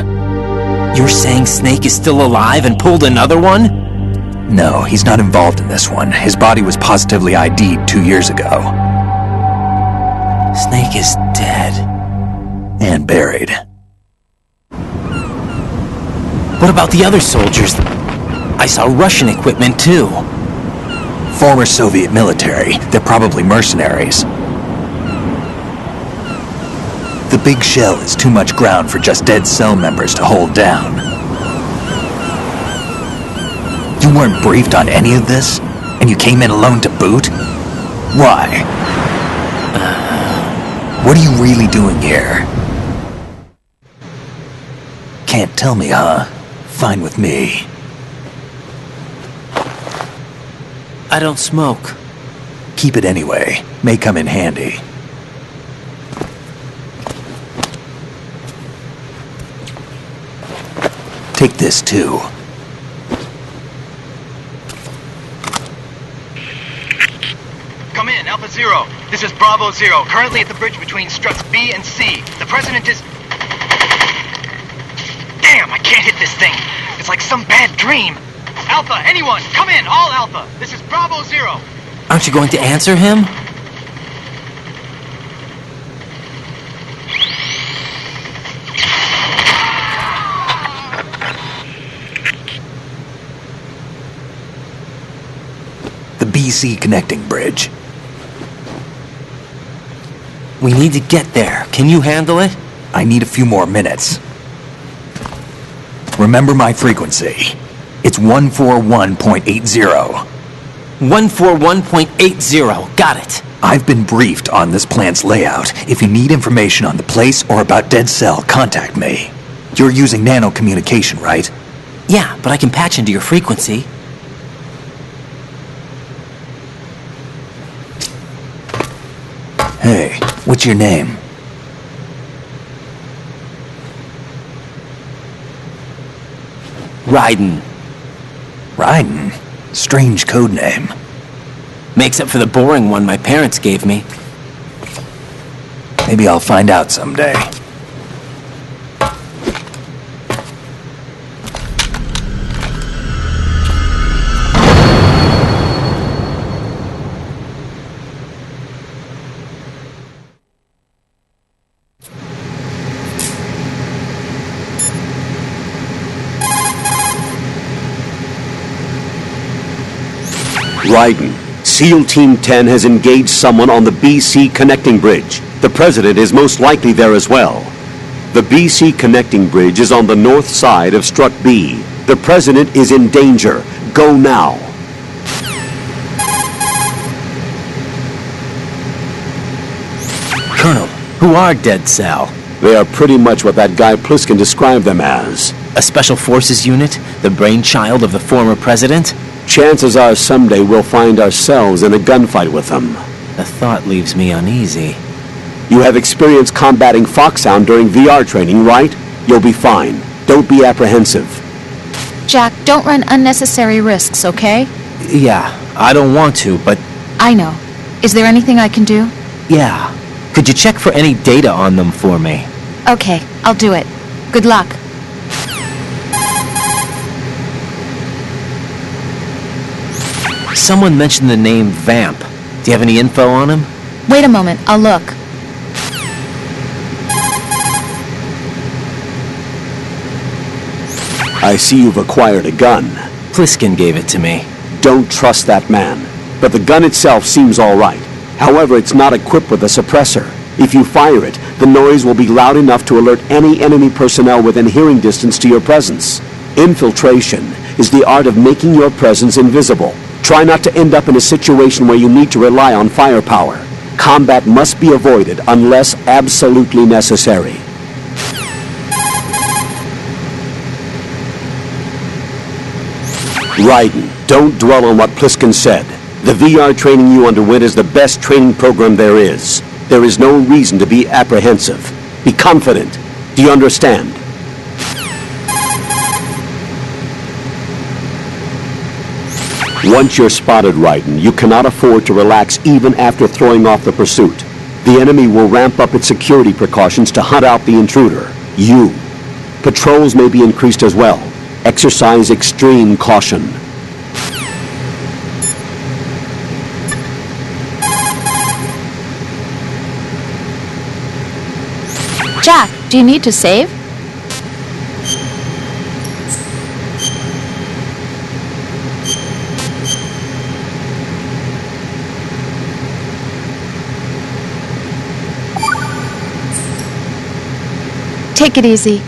You're saying Snake is still alive and pulled another one? No, he's not involved in this one. His body was positively ID'd 2 years ago. Snake is dead. And buried. What about the other soldiers? I saw Russian equipment too. Former Soviet military. They're probably mercenaries. The big shell is too much ground for just Dead Cell members to hold down. You weren't briefed on any of this? And you came in alone to boot? Why? What are you really doing here? Can't tell me, huh? Fine with me. I don't smoke. Keep it anyway. May come in handy. Take this too. Come in, Alpha Zero. This is Bravo Zero, currently at the bridge between struts B and C. The President is... Damn, I can't hit this thing. It's like some bad dream. Alpha, anyone, come in, all Alpha. This is Bravo Zero. Aren't you going to answer him? The BC connecting bridge. We need to get there. Can you handle it? I need a few more minutes. Remember my frequency. It's 141.80. 141.80. Got it. I've been briefed on this plant's layout. If you need information on the place or about Dead Cell, contact me. You're using nano communication, right? Yeah, but I can patch into your frequency. Hey, what's your name? Raiden. Raiden? Strange code name. Makes up for the boring one my parents gave me. Maybe I'll find out someday. Raiden, SEAL Team 10 has engaged someone on the BC connecting bridge. The President is most likely there as well. The BC connecting bridge is on the north side of Strut B. The President is in danger. Go now. Colonel, who are Dead Sal? They are pretty much what that guy Pliskin described them as. A special forces unit? The brainchild of the former president? Chances are someday we'll find ourselves in a gunfight with them. The thought leaves me uneasy. You have experience combating Foxhound during VR training, right? You'll be fine. Don't be apprehensive. Jack, don't run unnecessary risks, okay? Yeah, I don't want to, but... I know. Is there anything I can do? Yeah. Could you check for any data on them for me? Okay, I'll do it. Good luck. Someone mentioned the name Vamp. Do you have any info on him? Wait a moment, I'll look. I see you've acquired a gun. Pliskin gave it to me. Don't trust that man. But the gun itself seems all right. However, it's not equipped with a suppressor. If you fire it, the noise will be loud enough to alert any enemy personnel within hearing distance to your presence. Infiltration is the art of making your presence invisible. Try not to end up in a situation where you need to rely on firepower. Combat must be avoided unless absolutely necessary. Raiden, don't dwell on what Pliskin said. The VR training you underwent is the best training program there is. There is no reason to be apprehensive. Be confident. Do you understand? Once you're spotted, Raiden, you cannot afford to relax even after throwing off the pursuit. The enemy will ramp up its security precautions to hunt out the intruder, you. Patrols may be increased as well. Exercise extreme caution. Jack, do you need to save? Take it easy.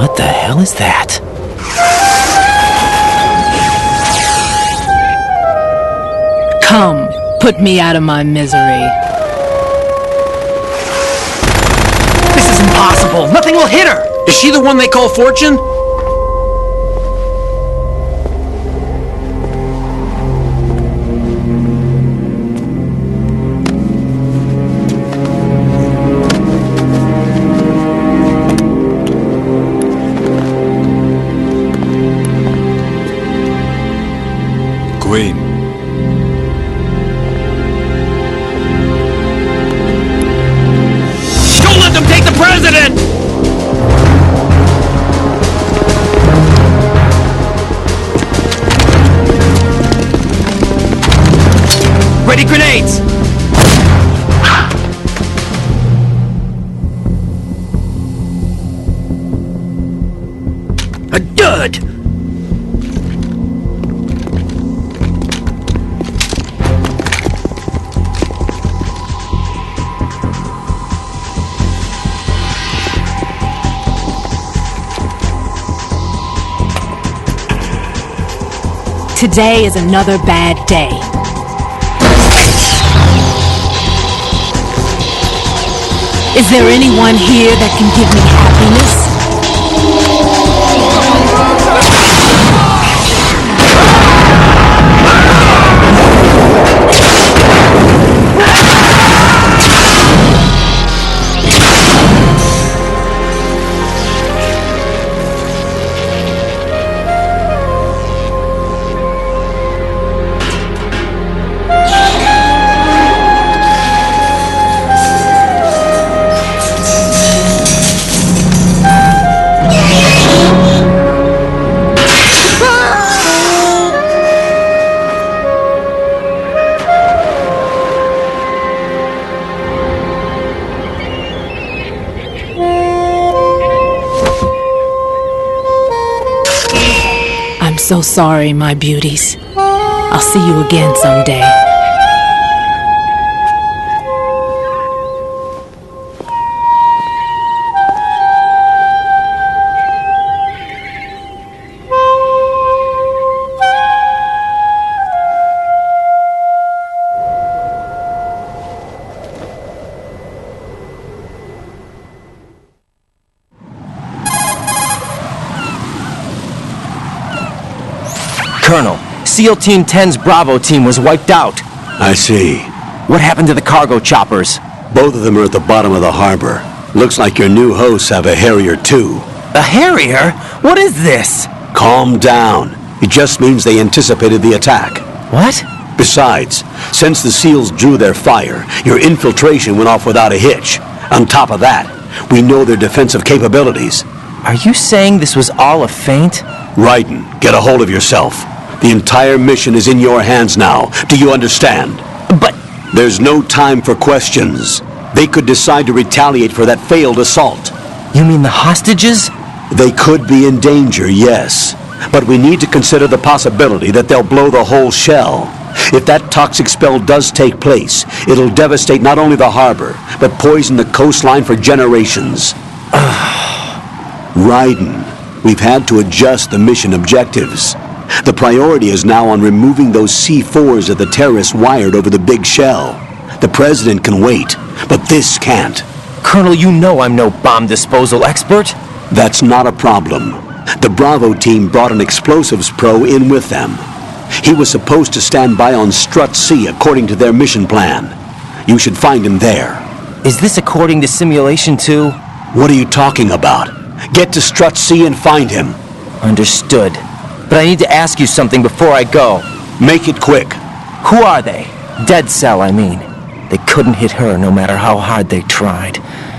What the hell is that? Come, put me out of my misery. impossible! Nothing will hit her! Is she the one they call Fortune? Queen. Don't let them take the president! Ready grenades! A dud! Today is another bad day. Is there anyone here that can give me happiness? I'm so sorry, my beauties. I'll see you again someday. Colonel, SEAL Team 10's Bravo team was wiped out. I see. What happened to the cargo choppers? Both of them are at the bottom of the harbor. Looks like your new hosts have a Harrier too. A Harrier? What is this? Calm down. It just means they anticipated the attack. What? Besides, since the SEALs drew their fire, your infiltration went off without a hitch. On top of that, we know their defensive capabilities. Are you saying this was all a feint? Raiden, get a hold of yourself. The entire mission is in your hands now. Do you understand? But... There's no time for questions. They could decide to retaliate for that failed assault. You mean the hostages? They could be in danger, yes. But we need to consider the possibility that they'll blow the whole shell. If that toxic spell does take place, it'll devastate not only the harbor, but poison the coastline for generations. Raiden, we've had to adjust the mission objectives. The priority is now on removing those C4s that the terrorists wired over the big shell. The president can wait, but this can't. Colonel, you know I'm no bomb disposal expert. That's not a problem. The Bravo team brought an explosives pro in with them. He was supposed to stand by on Strut C according to their mission plan. You should find him there. Is this according to Simulation 2? What are you talking about? Get to Strut C and find him. Understood. But I need to ask you something before I go. Make it quick. Who are they? Dead Cell, I mean. They couldn't hit her no matter how hard they tried.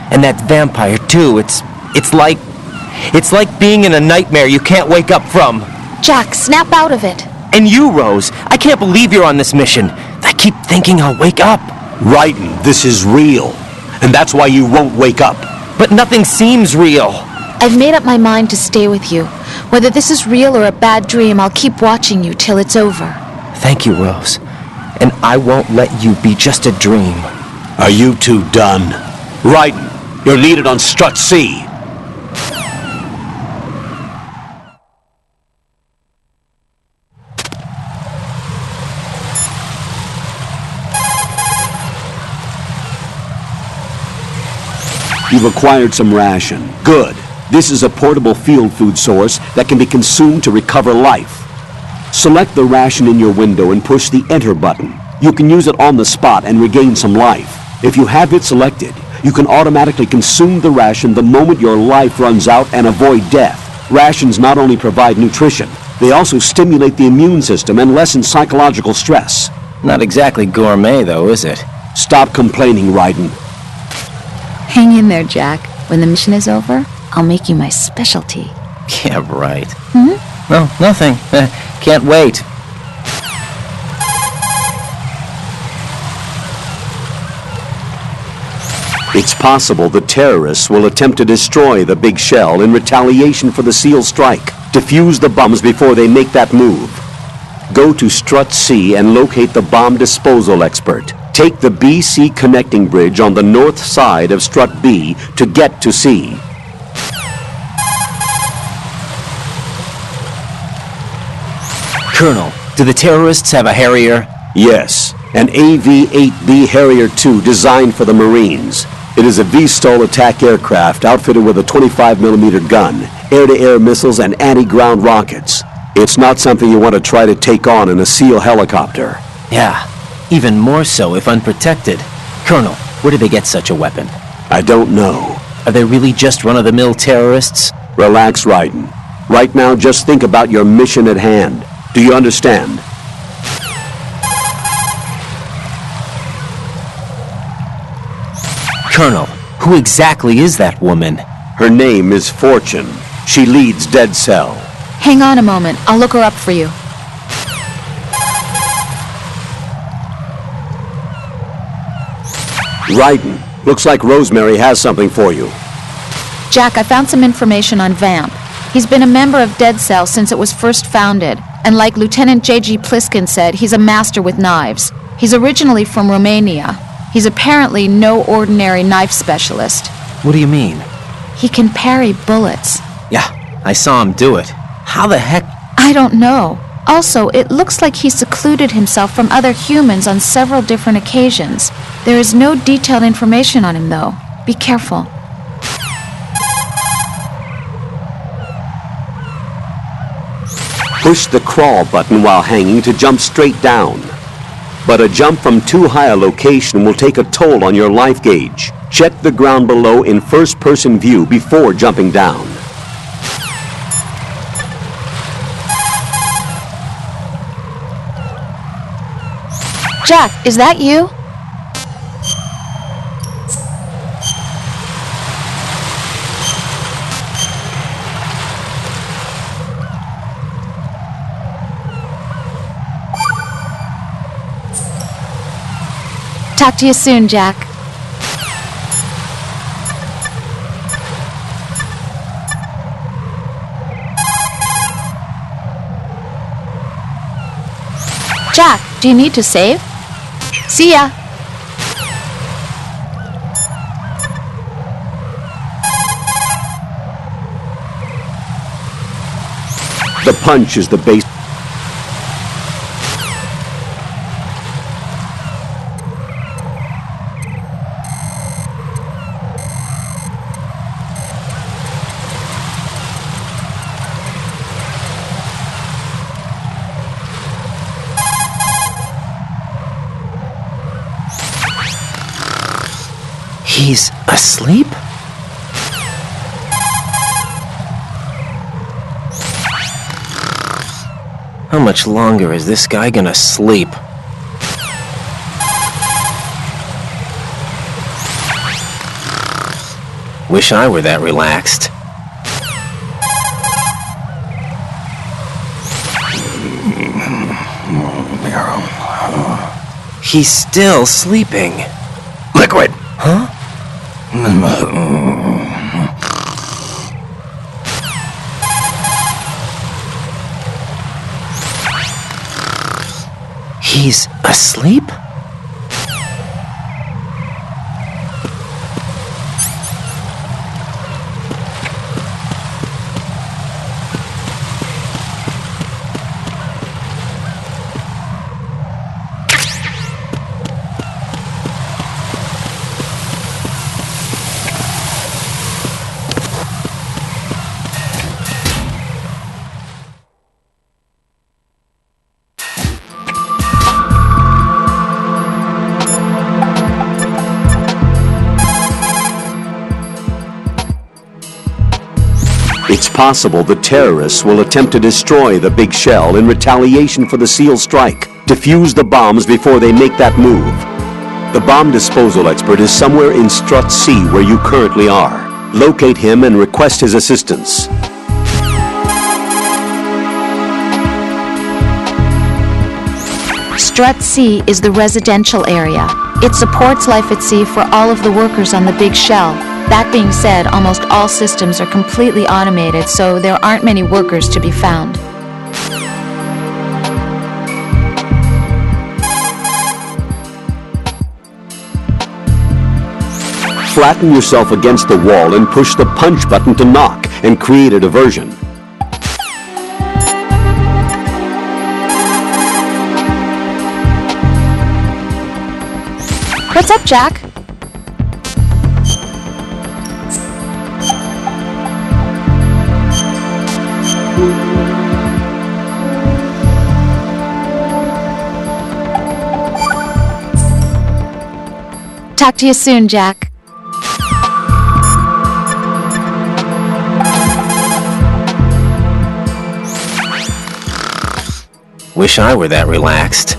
And that vampire, too, it's like being in a nightmare you can't wake up from. Jack, snap out of it. And you, Rose, I can't believe you're on this mission. I keep thinking I'll wake up. Raiden, this is real. And that's why you won't wake up. But nothing seems real. I've made up my mind to stay with you. Whether this is real or a bad dream, I'll keep watching you till it's over. Thank you, Rose. And I won't let you be just a dream. Are you two done? Raiden, you're needed on Strut C. You've acquired some ration. Good. This is a portable field food source that can be consumed to recover life. Select the ration in your window and push the Enter button. You can use it on the spot and regain some life. If you have it selected, you can automatically consume the ration the moment your life runs out and avoid death. Rations not only provide nutrition, they also stimulate the immune system and lessen psychological stress. Not exactly gourmet, though, is it? Stop complaining, Raiden. Hang in there, Jack. When the mission is over, I'll make you my specialty. Yeah, right. No, nothing. Can't wait. It's possible the terrorists will attempt to destroy the big shell in retaliation for the SEAL strike. Defuse the bombs before they make that move. Go to Strut C and locate the bomb disposal expert. Take the BC connecting bridge on the north side of Strut B to get to C. Colonel, do the terrorists have a Harrier? Yes, an AV-8B Harrier II designed for the Marines. It is a VSTOL attack aircraft outfitted with a 25mm gun, air-to-air missiles, and anti-ground rockets. It's not something you want to try to take on in a SEAL helicopter. Yeah, even more so if unprotected. Colonel, where did they get such a weapon? I don't know. Are they really just run-of-the-mill terrorists? Relax, Raiden. Right now, just think about your mission at hand. Do you understand? Colonel, who exactly is that woman? Her name is Fortune. She leads Dead Cell. Hang on a moment. I'll look her up for you. Raiden, looks like Rosemary has something for you. Jack, I found some information on Vamp. He's been a member of Dead Cell since it was first founded, and like Lieutenant J.G. Pliskin said, he's a master with knives. He's originally from Romania. He's apparently no ordinary knife specialist. What do you mean? He can parry bullets. Yeah, I saw him do it. How the heck? I don't know. Also, it looks like he secluded himself from other humans on several different occasions. There is no detailed information on him, though. Be careful. Push the crawl button while hanging to jump straight down. But a jump from too high a location will take a toll on your life gauge. Check the ground below in first-person view before jumping down. Jack, is that you? Talk to you soon, Jack. Jack, do you need to save? See ya! The punch is the base. He's asleep? How much longer is this guy gonna sleep? Wish I were that relaxed. He's still sleeping. Liquid! Huh? He's asleep? It's possible the terrorists will attempt to destroy the big shell in retaliation for the SEAL strike. Defuse the bombs before they make that move. The bomb disposal expert is somewhere in Strut C where you currently are. Locate him and request his assistance. Strut C is the residential area. It supports life at sea for all of the workers on the big shell. That being said, almost all systems are completely automated, so there aren't many workers to be found. Flatten yourself against the wall and push the punch button to knock and create a diversion. What's up, Jack? Talk to you soon, Jack. Wish I were that relaxed.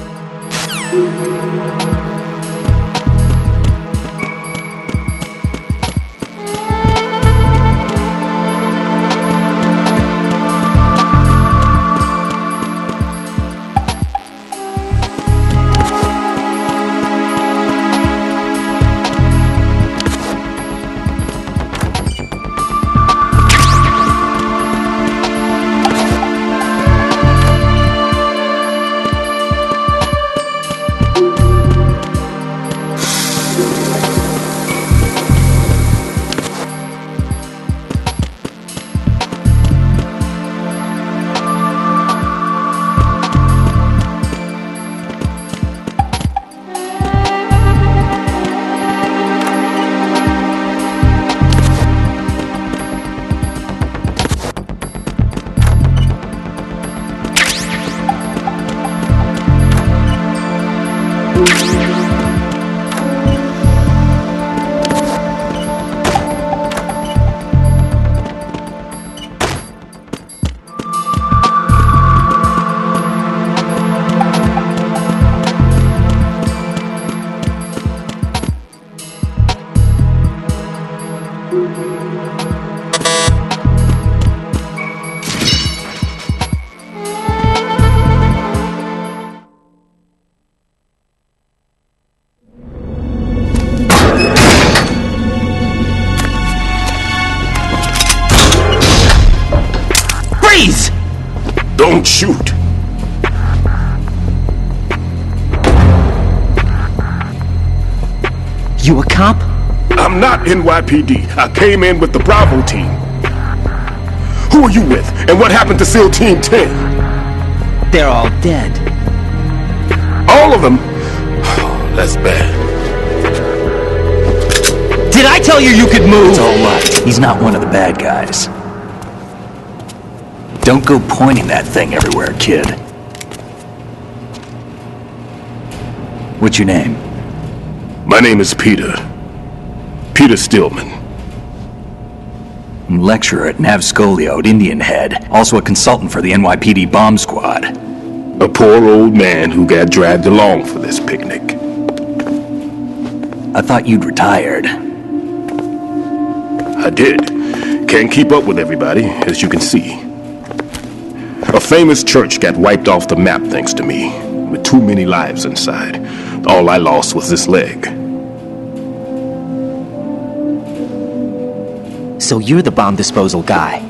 Don't shoot! You a cop? I'm not NYPD. I came in with the Bravo team. Who are you with? And what happened to SEAL Team 10? They're all dead. All of them? Oh, that's bad. Did I tell you you could move? It's all right. He's not one of the bad guys. Don't go pointing that thing everywhere, kid. What's your name? My name is Peter. Peter Stillman. Lecturer at Navscolio at Indian Head. Also a consultant for the NYPD bomb squad. A poor old man who got dragged along for this picnic. I thought you'd retired. I did. Can't keep up with everybody, as you can see. A famous church got wiped off the map thanks to me, with too many lives inside. All I lost was this leg. So you're the bomb disposal guy.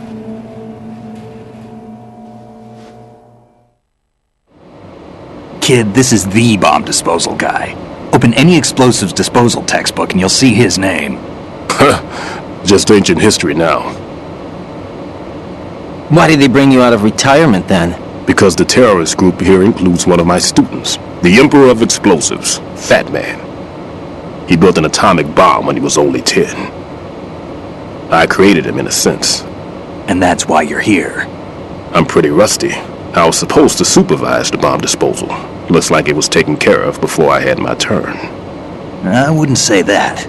Kid, this is the bomb disposal guy. Open any explosives disposal textbook and you'll see his name. Just ancient history now. Why did they bring you out of retirement then? Because the terrorist group here includes one of my students, the Emperor of Explosives, Fat Man. He built an atomic bomb when he was only 10. I created him in a sense. And that's why you're here. I'm pretty rusty. I was supposed to supervise the bomb disposal. Looks like it was taken care of before I had my turn. I wouldn't say that.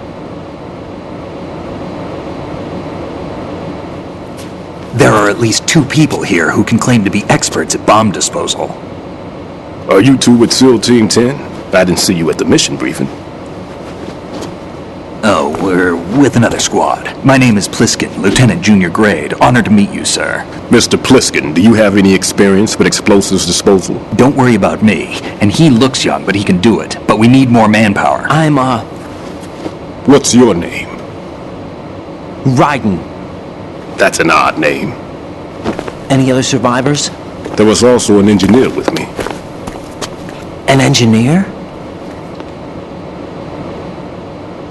There are at least 2 people here who can claim to be experts at bomb disposal. Are you two with SEAL Team 10? I didn't see you at the mission briefing. Oh, we're with another squad. My name is Pliskin, Lieutenant Junior Grade. Honored to meet you, sir. Mr. Pliskin, do you have any experience with explosives disposal? Don't worry about me. And he looks young, but he can do it. But we need more manpower. I'm, What's your name? Raiden. That's an odd name. Any other survivors? There was also an engineer with me. An engineer?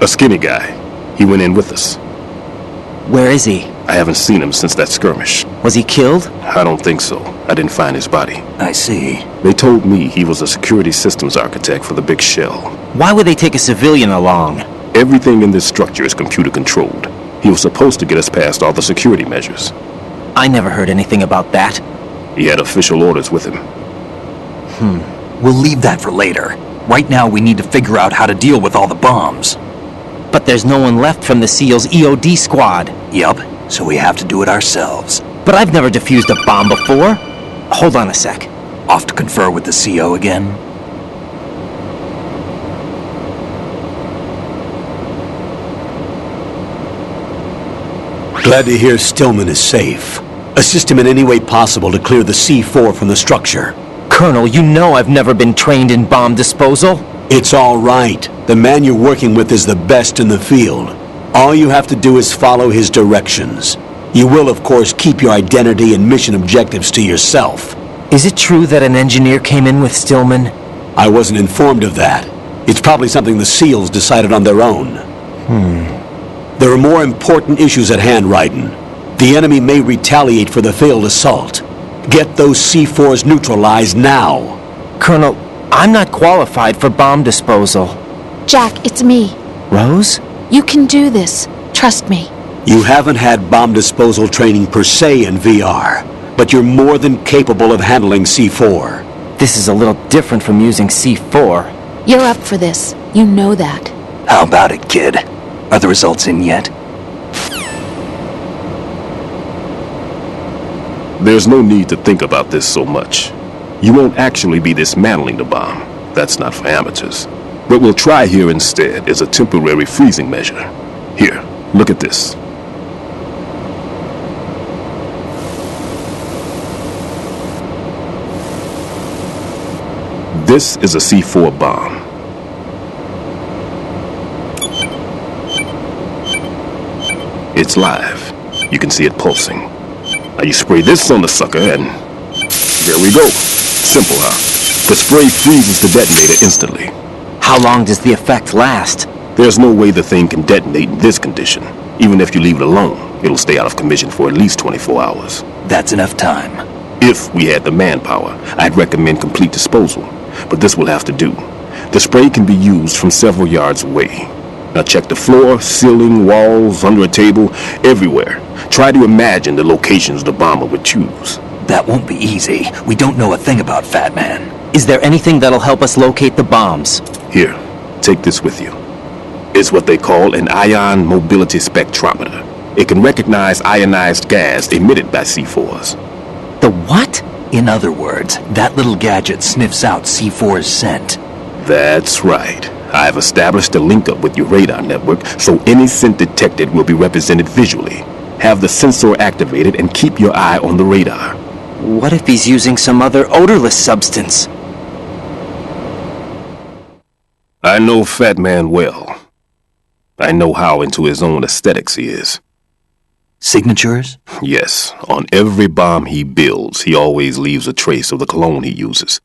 A skinny guy. He went in with us. Where is he? I haven't seen him since that skirmish. Was he killed? I don't think so. I didn't find his body. I see. They told me he was a security systems architect for the big shell. Why would they take a civilian along? Everything in this structure is computer controlled. He was supposed to get us past all the security measures. I never heard anything about that. He had official orders with him. We'll leave that for later. Right now we need to figure out how to deal with all the bombs. But there's no one left from the SEAL's EOD squad. Yup, so we have to do it ourselves. But I've never defused a bomb before. Hold on a sec. Off to confer with the CO again? Glad to hear Stillman is safe. Assist him in any way possible to clear the C4 from the structure. Colonel, you know I've never been trained in bomb disposal. It's all right. The man you're working with is the best in the field. All you have to do is follow his directions. You will, of course, keep your identity and mission objectives to yourself. Is it true that an engineer came in with Stillman? I wasn't informed of that. It's probably something the SEALs decided on their own. There are more important issues at hand, Raiden. The enemy may retaliate for the failed assault. Get those C4s neutralized now. Colonel, I'm not qualified for bomb disposal. Jack, it's me. Rose? You can do this. Trust me. You haven't had bomb disposal training per se in VR, but you're more than capable of handling C4. This is a little different from using C4. You're up for this. You know that. How about it, kid? Are the results in yet? There's no need to think about this so much. You won't actually be dismantling the bomb. That's not for amateurs. What we'll try here instead is a temporary freezing measure. Here, look at this. This is a C4 bomb. It's live. You can see it pulsing. Now you spray this on the sucker and there we go. Simple, huh? The spray freezes the detonator instantly. How long does the effect last? There's no way the thing can detonate in this condition. Even if you leave it alone, it'll stay out of commission for at least 24 hours. That's enough time. If we had the manpower, I'd recommend complete disposal. But this will have to do. The spray can be used from several yards away. Now check the floor, ceiling, walls, under a table, everywhere. Try to imagine the locations the bomber would choose. That won't be easy. We don't know a thing about Fat Man. Is there anything that'll help us locate the bombs? Here, take this with you. It's what they call an ion mobility spectrometer. It can recognize ionized gas emitted by C4s. The what? In other words, that little gadget sniffs out C4's scent. That's right. I've established a link-up with your radar network, so any scent detected will be represented visually. Have the sensor activated and keep your eye on the radar. What if he's using some other odorless substance? I know Fat Man well. I know how into his own aesthetics he is. Signatures? Yes. On every bomb he builds, he always leaves a trace of the cologne he uses.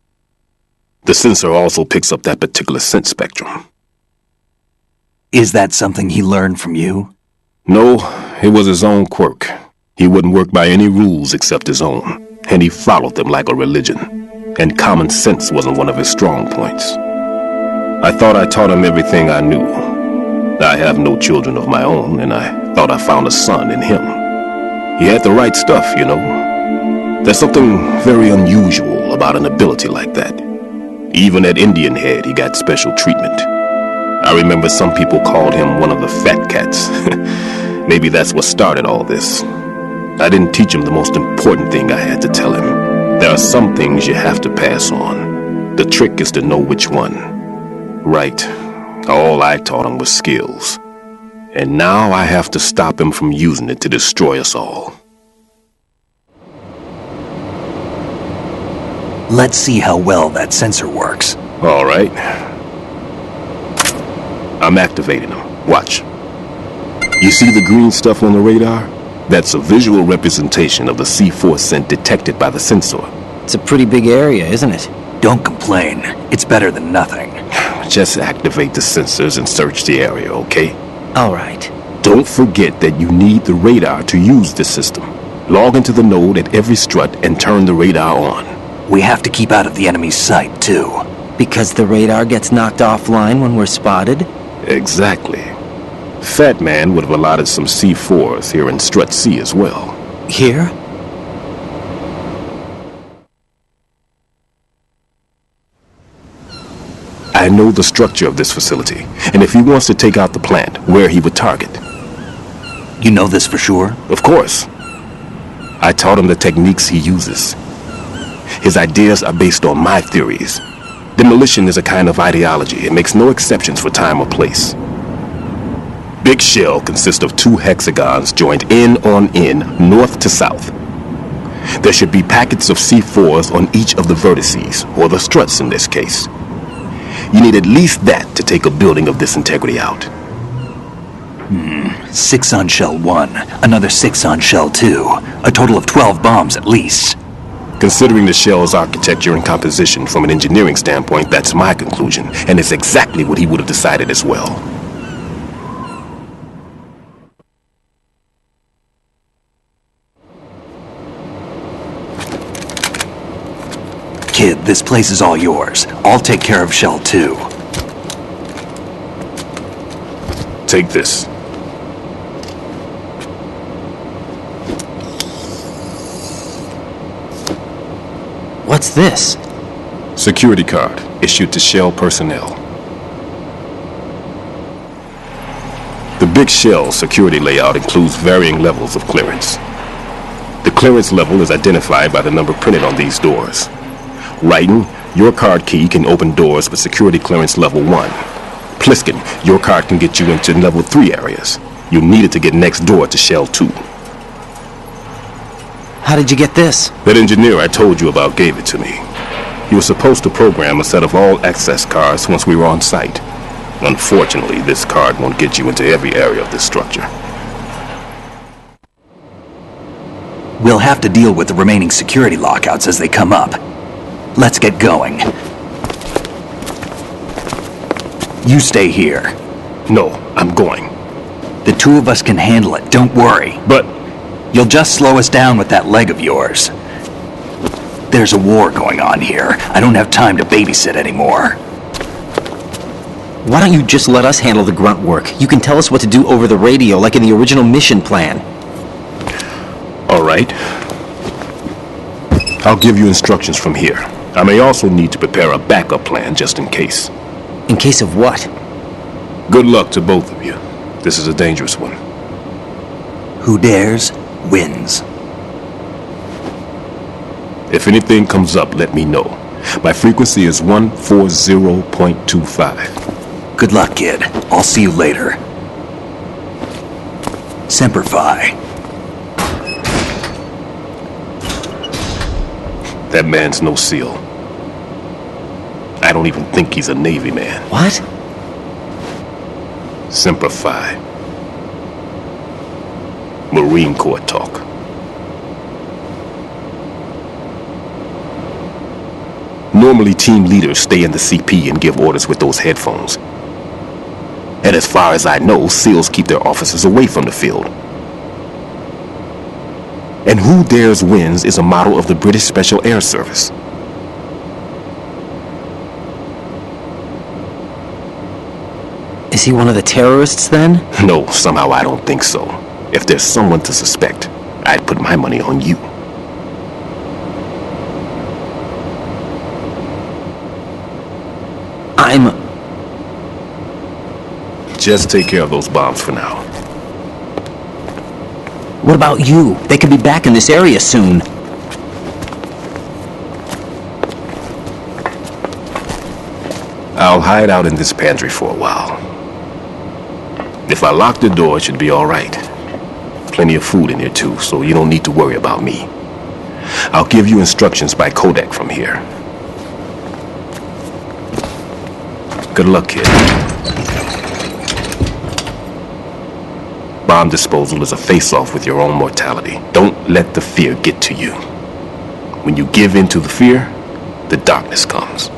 The sensor also picks up that particular scent spectrum. Is that something he learned from you? No, it was his own quirk. He wouldn't work by any rules except his own, and he followed them like a religion. And common sense wasn't one of his strong points. I thought I taught him everything I knew. I have no children of my own, and I thought I found a son in him. He had the right stuff, you know. There's something very unusual about an ability like that. Even at Indian Head, he got special treatment. I remember some people called him one of the fat cats. Maybe that's what started all this. I didn't teach him the most important thing I had to tell him. There are some things you have to pass on. The trick is to know which one. Right. All I taught him was skills. And now I have to stop him from using it to destroy us all. Let's see how well that sensor works. All right. I'm activating them. Watch. You see the green stuff on the radar? That's a visual representation of the C4 scent detected by the sensor. It's a pretty big area, isn't it? Don't complain. It's better than nothing. Just activate the sensors and search the area, okay? All right. Don't forget that you need the radar to use this system. Log into the node at every strut and turn the radar on. We have to keep out of the enemy's sight, too. Because the radar gets knocked offline when we're spotted? Exactly. Fat Man would have allotted some C4s here in Strut C as well. Here? I know the structure of this facility, and if he wants to take out the plant, where he would target. You know this for sure? Of course. I taught him the techniques he uses. His ideas are based on my theories. Demolition is a kind of ideology. It makes no exceptions for time or place. Big Shell consists of 2 hexagons joined end on end, north to south. There should be packets of C4s on each of the vertices, or the struts in this case. You need at least that to take a building of this integrity out. 6 on Shell 1, another 6 on Shell 2. A total of 12 bombs at least. Considering the shell's architecture and composition from an engineering standpoint, that's my conclusion, and it's exactly what he would have decided as well. Kid, this place is all yours. I'll take care of Shell 2. Take this. What's this? Security card, issued to Shell personnel. The Big Shell security layout includes varying levels of clearance. The clearance level is identified by the number printed on these doors. Raiden, your card key can open doors with security clearance level 1. Pliskin, your card can get you into level 3 areas. You need it to get next door to Shell 2. How did you get this? That engineer I told you about gave it to me. He was supposed to program a set of all access cards once we were on site. Unfortunately, this card won't get you into every area of this structure. We'll have to deal with the remaining security lockouts as they come up. Let's get going. You stay here. No, I'm going. The 2 of us can handle it, don't worry. But you'll just slow us down with that leg of yours. There's a war going on here. I don't have time to babysit anymore. Why don't you just let us handle the grunt work? You can tell us what to do over the radio, like in the original mission plan. All right. I'll give you instructions from here. I may also need to prepare a backup plan just in case. In case of what? Good luck to both of you. This is a dangerous one. Who dares, wins. If anything comes up, let me know. My frequency is 140.25. Good luck, kid. I'll see you later. Semper Fi. That man's no SEAL. I don't even think he's a Navy man. What? Semper Fi. Marine Corps talk. Normally, team leaders stay in the CP and give orders with those headphones. And as far as I know, SEALs keep their officers away from the field. And Who Dares Wins is a model of the British Special Air Service. Is he one of the terrorists, then? No, somehow I don't think so. If there's someone to suspect, I'd put my money on you. Just take care of those bombs for now. What about you? They could be back in this area soon. I'll hide out in this pantry for a while. If I lock the door, it should be all right. Plenty of food in here too, so you don't need to worry about me. I'll give you instructions by codec from here. Good luck, kid. Bomb disposal is a face-off with your own mortality. Don't let the fear get to you. When you give in to the fear, the darkness comes.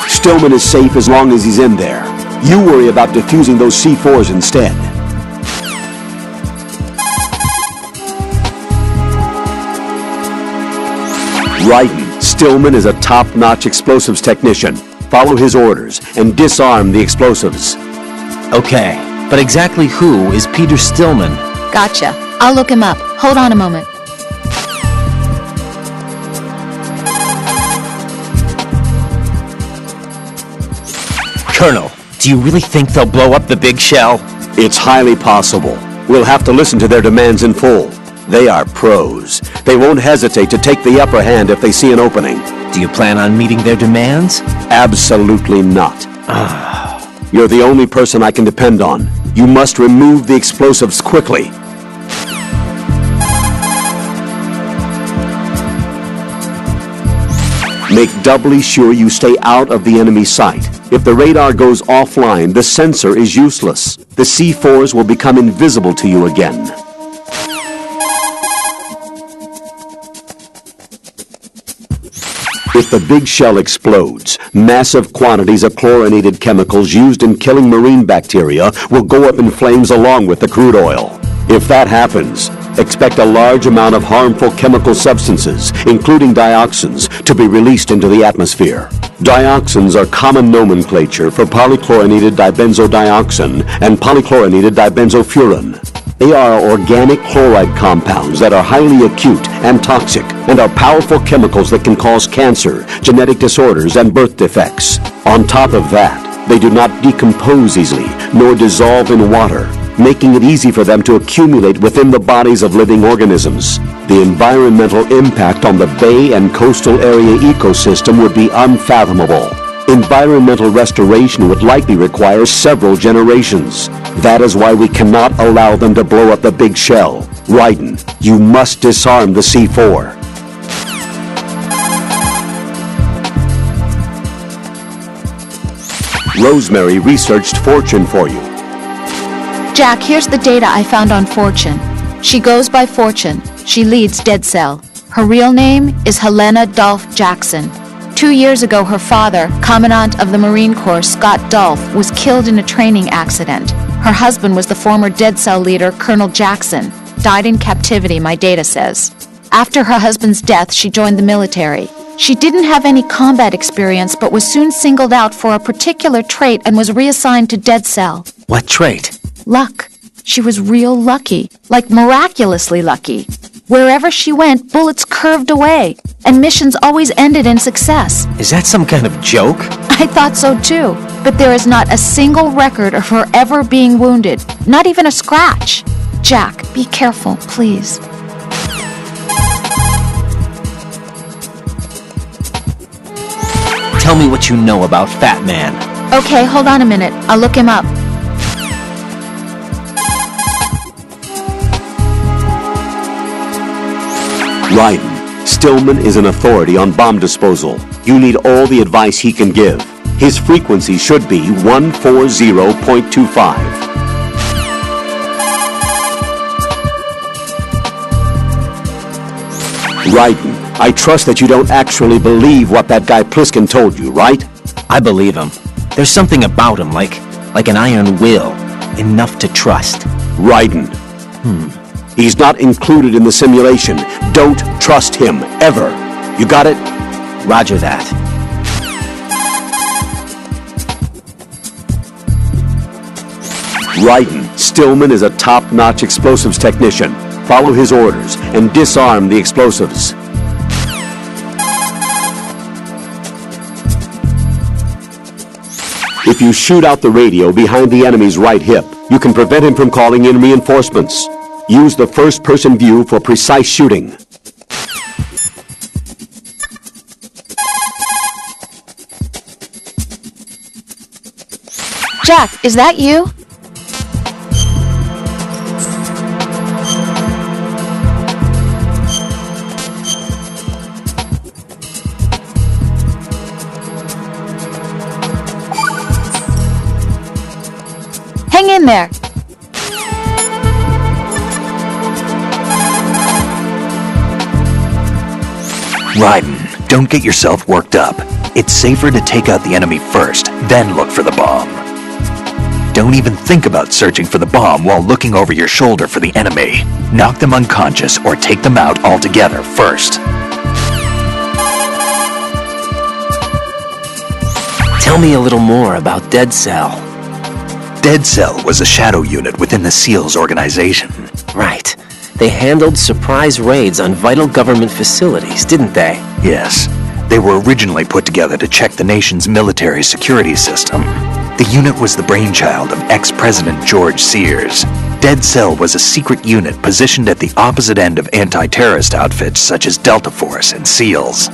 Stillman is safe as long as he's in there. You worry about defusing those C4s instead. Raiden, Stillman is a top-notch explosives technician. Follow his orders and disarm the explosives. Okay, but exactly who is Peter Stillman? Gotcha. I'll look him up. Hold on a moment. Colonel, do you really think they'll blow up the big shell? It's highly possible. We'll have to listen to their demands in full. They are pros. They won't hesitate to take the upper hand if they see an opening. Do you plan on meeting their demands? Absolutely not. You're the only person I can depend on. You must remove the explosives quickly. Make doubly sure you stay out of the enemy sight. If the radar goes offline, the sensor is useless. The C4s will become invisible to you again. If the big shell explodes, massive quantities of chlorinated chemicals used in killing marine bacteria will go up in flames along with the crude oil. If that happens, expect a large amount of harmful chemical substances, including dioxins, to be released into the atmosphere. Dioxins are common nomenclature for polychlorinated dibenzodioxin and polychlorinated dibenzofuran. They are organic chloride compounds that are highly acute and toxic and are powerful chemicals that can cause cancer, genetic disorders, and birth defects. On top of that, they do not decompose easily nor dissolve in water, making it easy for them to accumulate within the bodies of living organisms. The environmental impact on the bay and coastal area ecosystem would be unfathomable. Environmental restoration would likely require several generations. That is why we cannot allow them to blow up the big shell. Raiden, you must disarm the C4. Rosemary researched Fortune for you. Jack, here's the data I found on Fortune. She goes by Fortune. She leads Dead Cell. Her real name is Helena Dolph Jackson. 2 years ago, her father, Commandant of the Marine Corps Scott Dolph, was killed in a training accident. Her husband was the former Dead Cell leader, Colonel Jackson. Died in captivity, my data says. After her husband's death, she joined the military. She didn't have any combat experience, but was soon singled out for a particular trait and was reassigned to Dead Cell. What trait? Luck. She was real lucky, like miraculously lucky. Wherever she went, bullets curved away, and missions always ended in success. Is that some kind of joke? I thought so too, but there is not a single record of her ever being wounded, not even a scratch. Jack, be careful, please. Tell me what you know about Fat Man. Okay, hold on a minute. I'll look him up. Raiden, Stillman is an authority on bomb disposal. You need all the advice he can give. His frequency should be 140.25. Raiden, I trust that you don't actually believe what that guy Pliskin told you, right? I believe him. There's something about him, like an iron will. Enough to trust. Raiden. He's not included in the simulation. Don't trust him, ever. You got it? Roger that. Raiden, Stillman is a top-notch explosives technician. Follow his orders and disarm the explosives. If you shoot out the radio behind the enemy's right hip, you can prevent him from calling in reinforcements. Use the first-person view for precise shooting. Jack, is that you? Hang in there. Raiden, don't get yourself worked up. It's safer to take out the enemy first, then look for the bomb. Don't even think about searching for the bomb while looking over your shoulder for the enemy. Knock them unconscious or take them out altogether first. Tell me a little more about Dead Cell. Dead Cell was a shadow unit within the SEALs organization. Right. They handled surprise raids on vital government facilities, didn't they? Yes. They were originally put together to check the nation's military security system. The unit was the brainchild of ex-President George Sears. Dead Cell was a secret unit positioned at the opposite end of anti-terrorist outfits such as Delta Force and SEALs.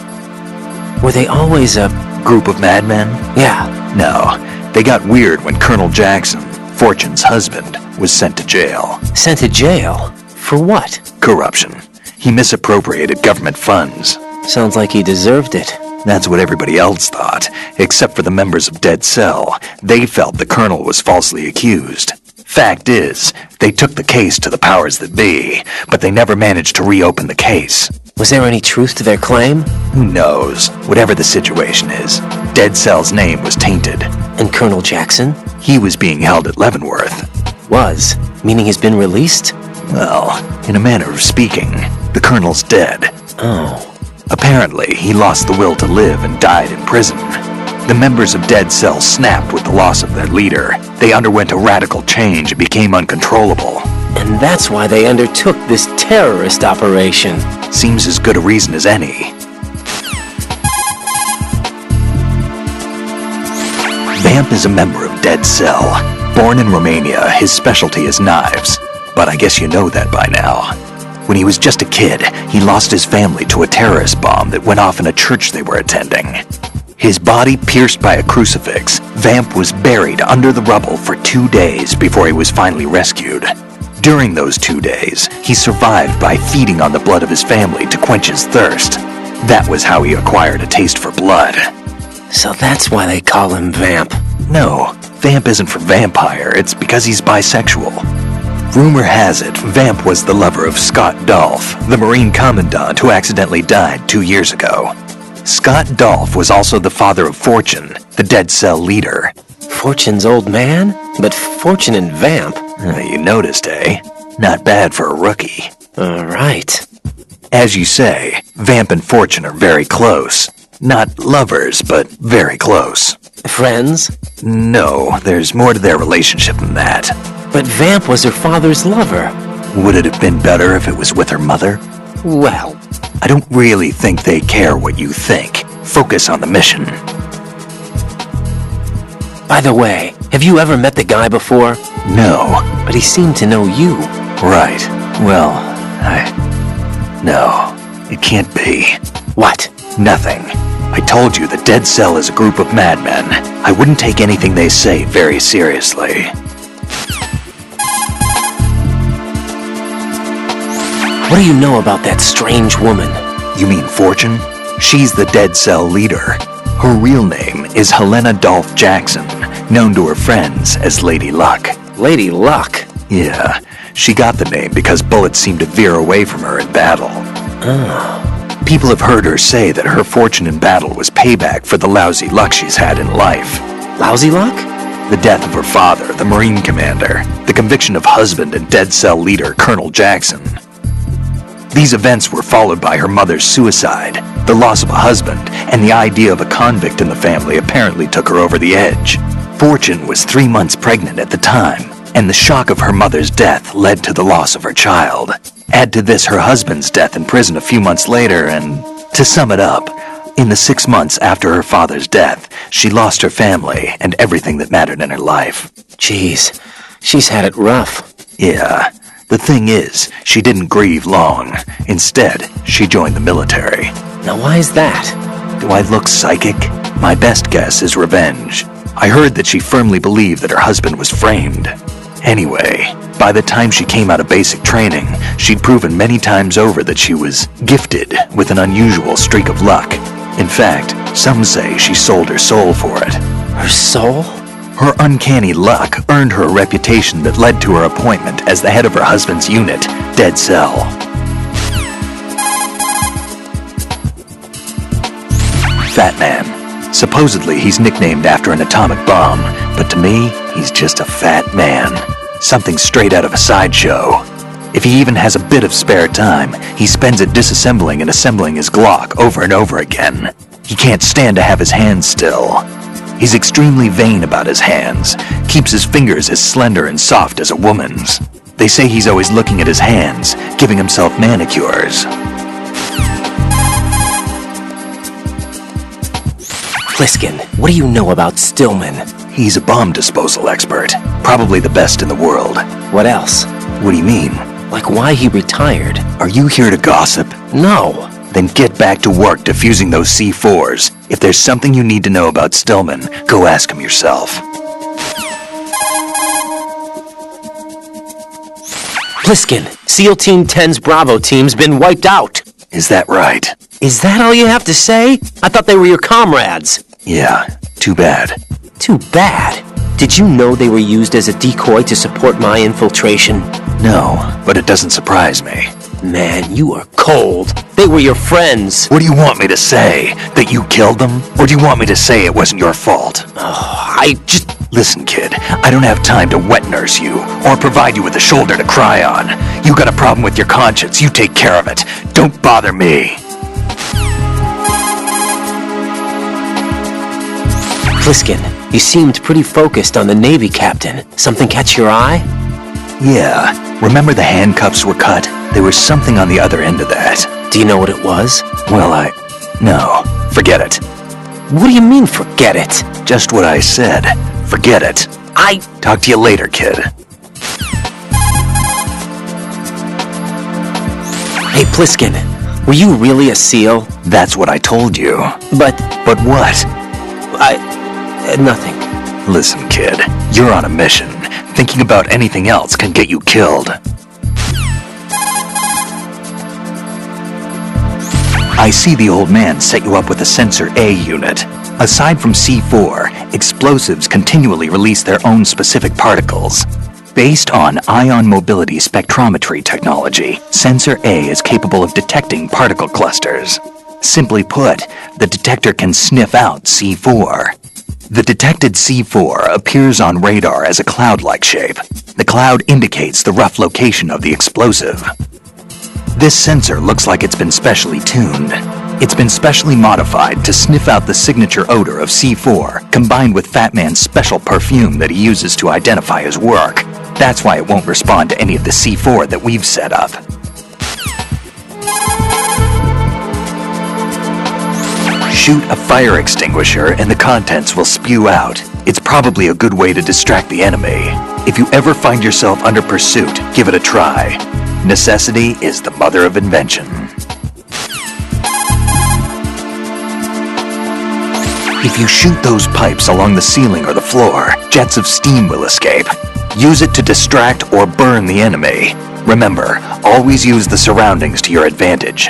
Were they always a group of madmen? Yeah. No. They got weird when Colonel Jackson, Fortune's husband, was sent to jail. Sent to jail? For what? Corruption. He misappropriated government funds. Sounds like he deserved it. That's what everybody else thought, except for the members of Dead Cell. They felt the colonel was falsely accused. Fact is, they took the case to the powers that be, but they never managed to reopen the case. Was there any truth to their claim? Who knows? Whatever the situation is, Dead Cell's name was tainted. And Colonel Jackson? He was being held at Leavenworth. Was? Meaning he's been released? Well, in a manner of speaking, the colonel's dead. Oh. Apparently, he lost the will to live and died in prison. The members of Dead Cell snapped with the loss of their leader. They underwent a radical change and became uncontrollable. And that's why they undertook this terrorist operation. Seems as good a reason as any. Vamp is a member of Dead Cell. Born in Romania, his specialty is knives. But I guess you know that by now. When he was just a kid, he lost his family to a terrorist bomb that went off in a church they were attending. His body pierced by a crucifix, Vamp was buried under the rubble for 2 days before he was finally rescued. During those 2 days, he survived by feeding on the blood of his family to quench his thirst. That was how he acquired a taste for blood. So that's why they call him Vamp. No, Vamp isn't for vampire, it's because he's bisexual. Rumor has it, Vamp was the lover of Scott Dolph, the Marine Commandant who accidentally died 2 years ago. Scott Dolph was also the father of Fortune, the Dead Cell leader. Fortune's old man? But Fortune and Vamp? You noticed, eh? Not bad for a rookie. Right. As you say, Vamp and Fortune are very close. Not lovers, but very close. Friends? No, there's more to their relationship than that. But Vamp was her father's lover. Would it have been better if it was with her mother? Well, I don't really think they care what you think. Focus on the mission. By the way, have you ever met the guy before? No. But he seemed to know you. Right. Well, No, it can't be. What? Nothing. I told you the Dead Cell is a group of madmen. I wouldn't take anything they say very seriously. What do you know about that strange woman? You mean Fortune? She's the Dead Cell leader. Her real name is Helena Dolph Jackson, known to her friends as Lady Luck. Lady Luck? Yeah, she got the name because bullets seemed to veer away from her in battle. Oh. People have heard her say that her fortune in battle was payback for the lousy luck she's had in life. Lousy luck? The death of her father, the Marine commander, the conviction of husband and Dead Cell leader Colonel Jackson. These events were followed by her mother's suicide, the loss of a husband, and the idea of a convict in the family apparently took her over the edge. Fortune was 3 months pregnant at the time, and the shock of her mother's death led to the loss of her child. Add to this her husband's death in prison a few months later, and to sum it up, in the 6 months after her father's death, she lost her family and everything that mattered in her life. Jeez, she's had it rough. Yeah. The thing is, she didn't grieve long. Instead, she joined the military. Now why is that? Do I look psychic? My best guess is revenge. I heard that she firmly believed that her husband was framed. Anyway, by the time she came out of basic training, she'd proven many times over that she was gifted with an unusual streak of luck. In fact, some say she sold her soul for it. Her soul? Her uncanny luck earned her a reputation that led to her appointment as the head of her husband's unit, Dead Cell. Fat Man. Supposedly he's nicknamed after an atomic bomb, but to me, he's just a fat man. Something straight out of a sideshow. If he even has a bit of spare time, he spends it disassembling and assembling his Glock over and over again. He can't stand to have his hands still. He's extremely vain about his hands, keeps his fingers as slender and soft as a woman's. They say he's always looking at his hands, giving himself manicures. Pliskin, what do you know about Stillman? He's a bomb disposal expert, probably the best in the world. What else? What do you mean? Like why he retired? Are you here to gossip? No. Then get back to work defusing those C4s. If there's something you need to know about Stillman, go ask him yourself. Pliskin, SEAL Team 10's Bravo team's been wiped out. Is that right? Is that all you have to say? I thought they were your comrades. Yeah, too bad. Too bad? Did you know they were used as a decoy to support my infiltration? No, but it doesn't surprise me. Man, you are cold. They were your friends. What do you want me to say? That you killed them? Or do you want me to say it wasn't your fault? I just... Listen, kid, I don't have time to wet nurse you, or provide you with a shoulder to cry on. You got a problem with your conscience, you take care of it. Don't bother me. Pliskin, you seemed pretty focused on the Navy captain. Something catch your eye? Yeah. Remember the handcuffs were cut? There was something on the other end of that. Do you know what it was? Well, No. Forget it. What do you mean, forget it? Just what I said. Forget it. Talk to you later, kid. Hey, Pliskin, were you really a SEAL? That's what I told you. But what? Nothing. Listen, kid, you're on a mission. Thinking about anything else can get you killed. I see the old man set you up with a Sensor A unit. Aside from C4, explosives continually release their own specific particles. Based on ion mobility spectrometry technology, Sensor A is capable of detecting particle clusters. Simply put, the detector can sniff out C4. The detected C4 appears on radar as a cloud-like shape. The cloud indicates the rough location of the explosive. This sensor looks like it's been specially tuned. It's been specially modified to sniff out the signature odor of C4, combined with Fat Man's special perfume that he uses to identify his work. That's why it won't respond to any of the C4 that we've set up. Shoot a fire extinguisher and the contents will spew out. It's probably a good way to distract the enemy. If you ever find yourself under pursuit, give it a try. Necessity is the mother of invention. If you shoot those pipes along the ceiling or the floor, jets of steam will escape. Use it to distract or burn the enemy. Remember, always use the surroundings to your advantage.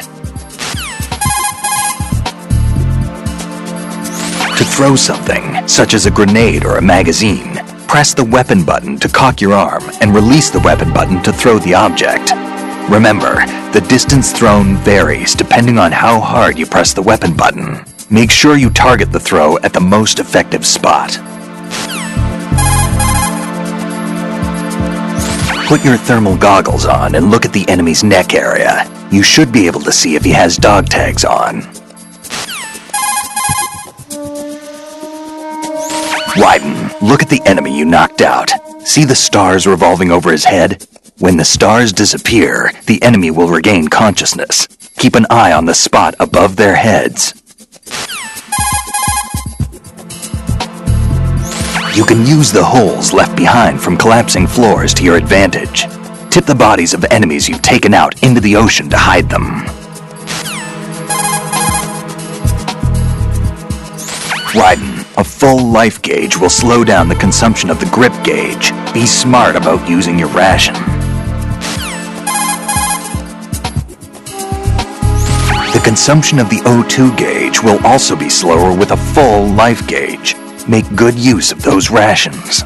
To throw something, such as a grenade or a magazine, press the weapon button to cock your arm and release the weapon button to throw the object. Remember, the distance thrown varies depending on how hard you press the weapon button. Make sure you target the throw at the most effective spot. Put your thermal goggles on and look at the enemy's neck area. You should be able to see if he has dog tags on. Raiden, look at the enemy you knocked out. See the stars revolving over his head? When the stars disappear, the enemy will regain consciousness. Keep an eye on the spot above their heads. You can use the holes left behind from collapsing floors to your advantage. Tip the bodies of enemies you've taken out into the ocean to hide them. Raiden, a full life gauge will slow down the consumption of the grip gauge. Be smart about using your ration. The consumption of the O2 gauge will also be slower with a full life gauge. Make good use of those rations.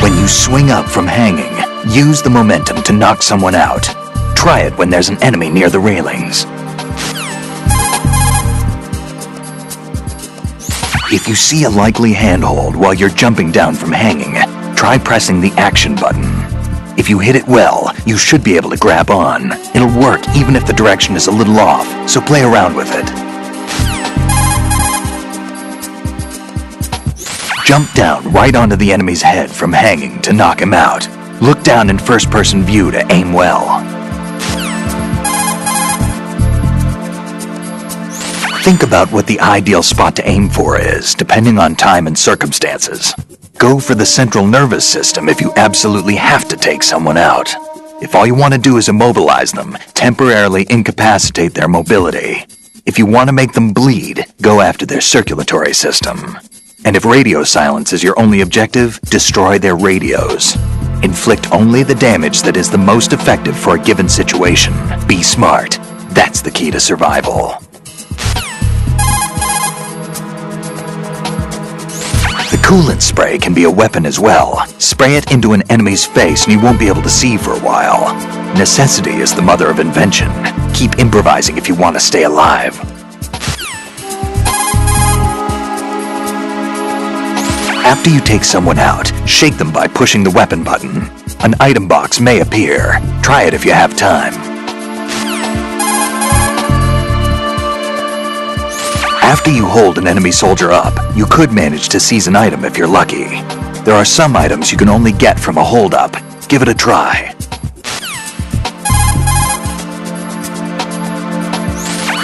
When you swing up from hanging, use the momentum to knock someone out. Try it when there's an enemy near the railings. If you see a likely handhold while you're jumping down from hanging, try pressing the action button. If you hit it well, you should be able to grab on. It'll work even if the direction is a little off, so play around with it. Jump down right onto the enemy's head from hanging to knock him out. Look down in first-person view to aim well. Think about what the ideal spot to aim for is, depending on time and circumstances. Go for the central nervous system if you absolutely have to take someone out. If all you want to do is immobilize them, temporarily incapacitate their mobility. If you want to make them bleed, go after their circulatory system. And if radio silence is your only objective, destroy their radios. Inflict only the damage that is the most effective for a given situation. Be smart. That's the key to survival. The coolant spray can be a weapon as well. Spray it into an enemy's face and you won't be able to see for a while. Necessity is the mother of invention. Keep improvising if you want to stay alive. After you take someone out, shake them by pushing the weapon button. An item box may appear. Try it if you have time. After you hold an enemy soldier up, you could manage to seize an item if you're lucky. There are some items you can only get from a hold-up. Give it a try.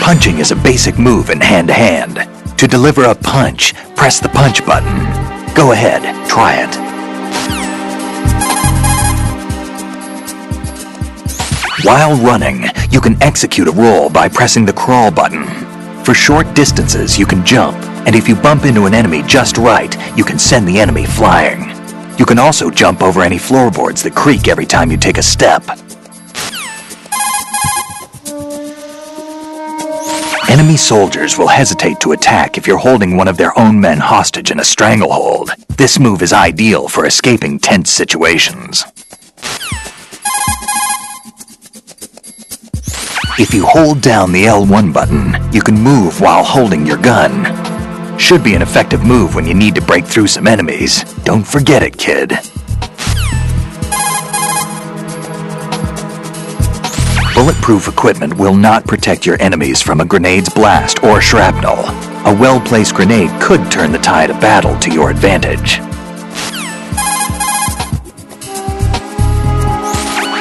Punching is a basic move in hand-to-hand. To deliver a punch, press the punch button. Go ahead, try it. While running, you can execute a roll by pressing the crawl button. For short distances, you can jump, and if you bump into an enemy just right, you can send the enemy flying. You can also jump over any floorboards that creak every time you take a step. Enemy soldiers will hesitate to attack if you're holding one of their own men hostage in a stranglehold. This move is ideal for escaping tense situations. If you hold down the L1 button, you can move while holding your gun. Should be an effective move when you need to break through some enemies. Don't forget it, kid. Bulletproof equipment will not protect your enemies from a grenade's blast or shrapnel. A well-placed grenade could turn the tide of battle to your advantage.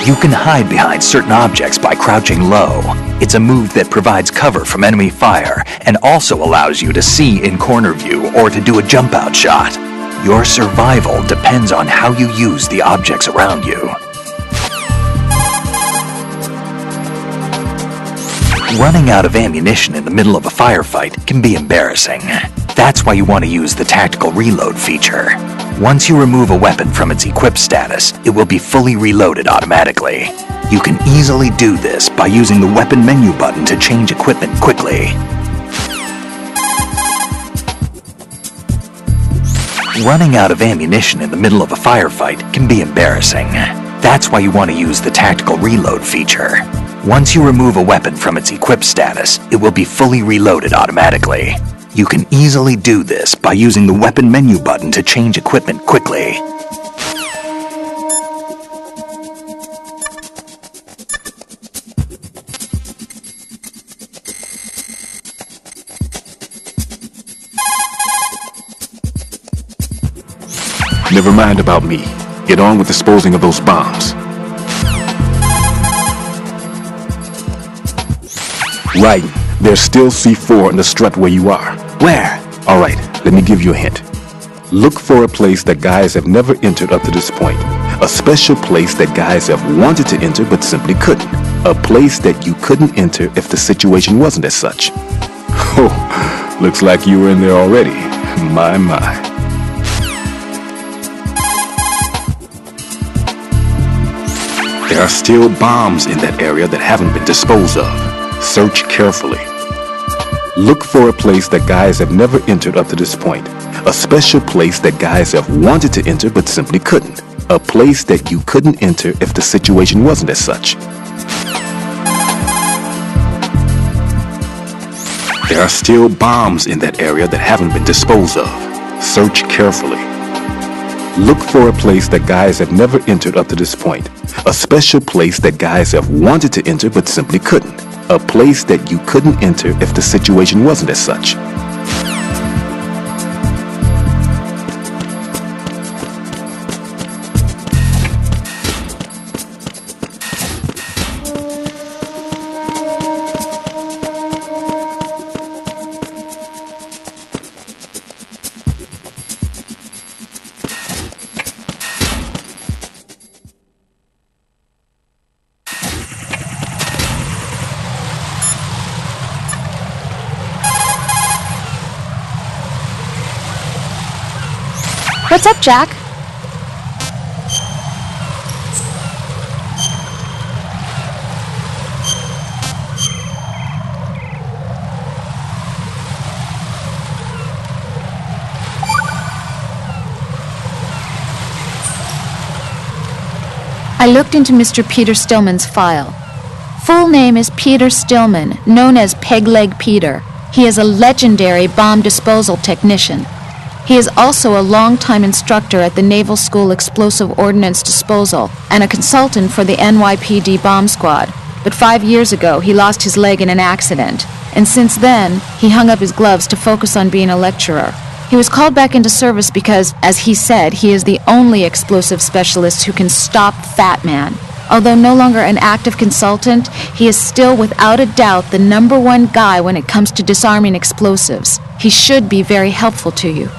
You can hide behind certain objects by crouching low. It's a move that provides cover from enemy fire and also allows you to see in corner view or to do a jump-out shot. Your survival depends on how you use the objects around you. Running out of ammunition in the middle of a firefight can be embarrassing. That's why you want to use the tactical reload feature. Once you remove a weapon from its equipped status, it will be fully reloaded automatically. You can easily do this by using the weapon menu button to change equipment quickly. Running out of ammunition in the middle of a firefight can be embarrassing. That's why you want to use the tactical reload feature. Once you remove a weapon from its equipped status, it will be fully reloaded automatically. You can easily do this by using the weapon menu button to change equipment quickly. Never mind about me. Get on with disposing of those bombs. Right. There's still C4 in the strut where you are. Where? Alright, let me give you a hint. Look for a place that guys have never entered up to this point. A special place that guys have wanted to enter but simply couldn't. A place that you couldn't enter if the situation wasn't as such. Oh, looks like you were in there already. My. There are still bombs in that area that haven't been disposed of. Search carefully. Look for a place that guys have never entered up to this point. A special place that guys have wanted to enter but simply couldn't. A place that you couldn't enter if the situation wasn't as such. There are still bombs in that area that haven't been disposed of. Search carefully. Look for a place that guys have never entered up to this point. A special place that guys have wanted to enter but simply couldn't. A place that you couldn't enter if the situation wasn't as such. What's up, Jack? I looked into Mr. Peter Stillman's file. Full name is Peter Stillman, known as Peg Leg Peter. He is a legendary bomb disposal technician. He is also a longtime instructor at the Naval School Explosive Ordnance Disposal and a consultant for the NYPD bomb squad. But 5 years ago, he lost his leg in an accident. And since then, he hung up his gloves to focus on being a lecturer. He was called back into service because, as he said, he is the only explosive specialist who can stop Fat Man. Although no longer an active consultant, he is still without a doubt the #1 guy when it comes to disarming explosives. He should be very helpful to you.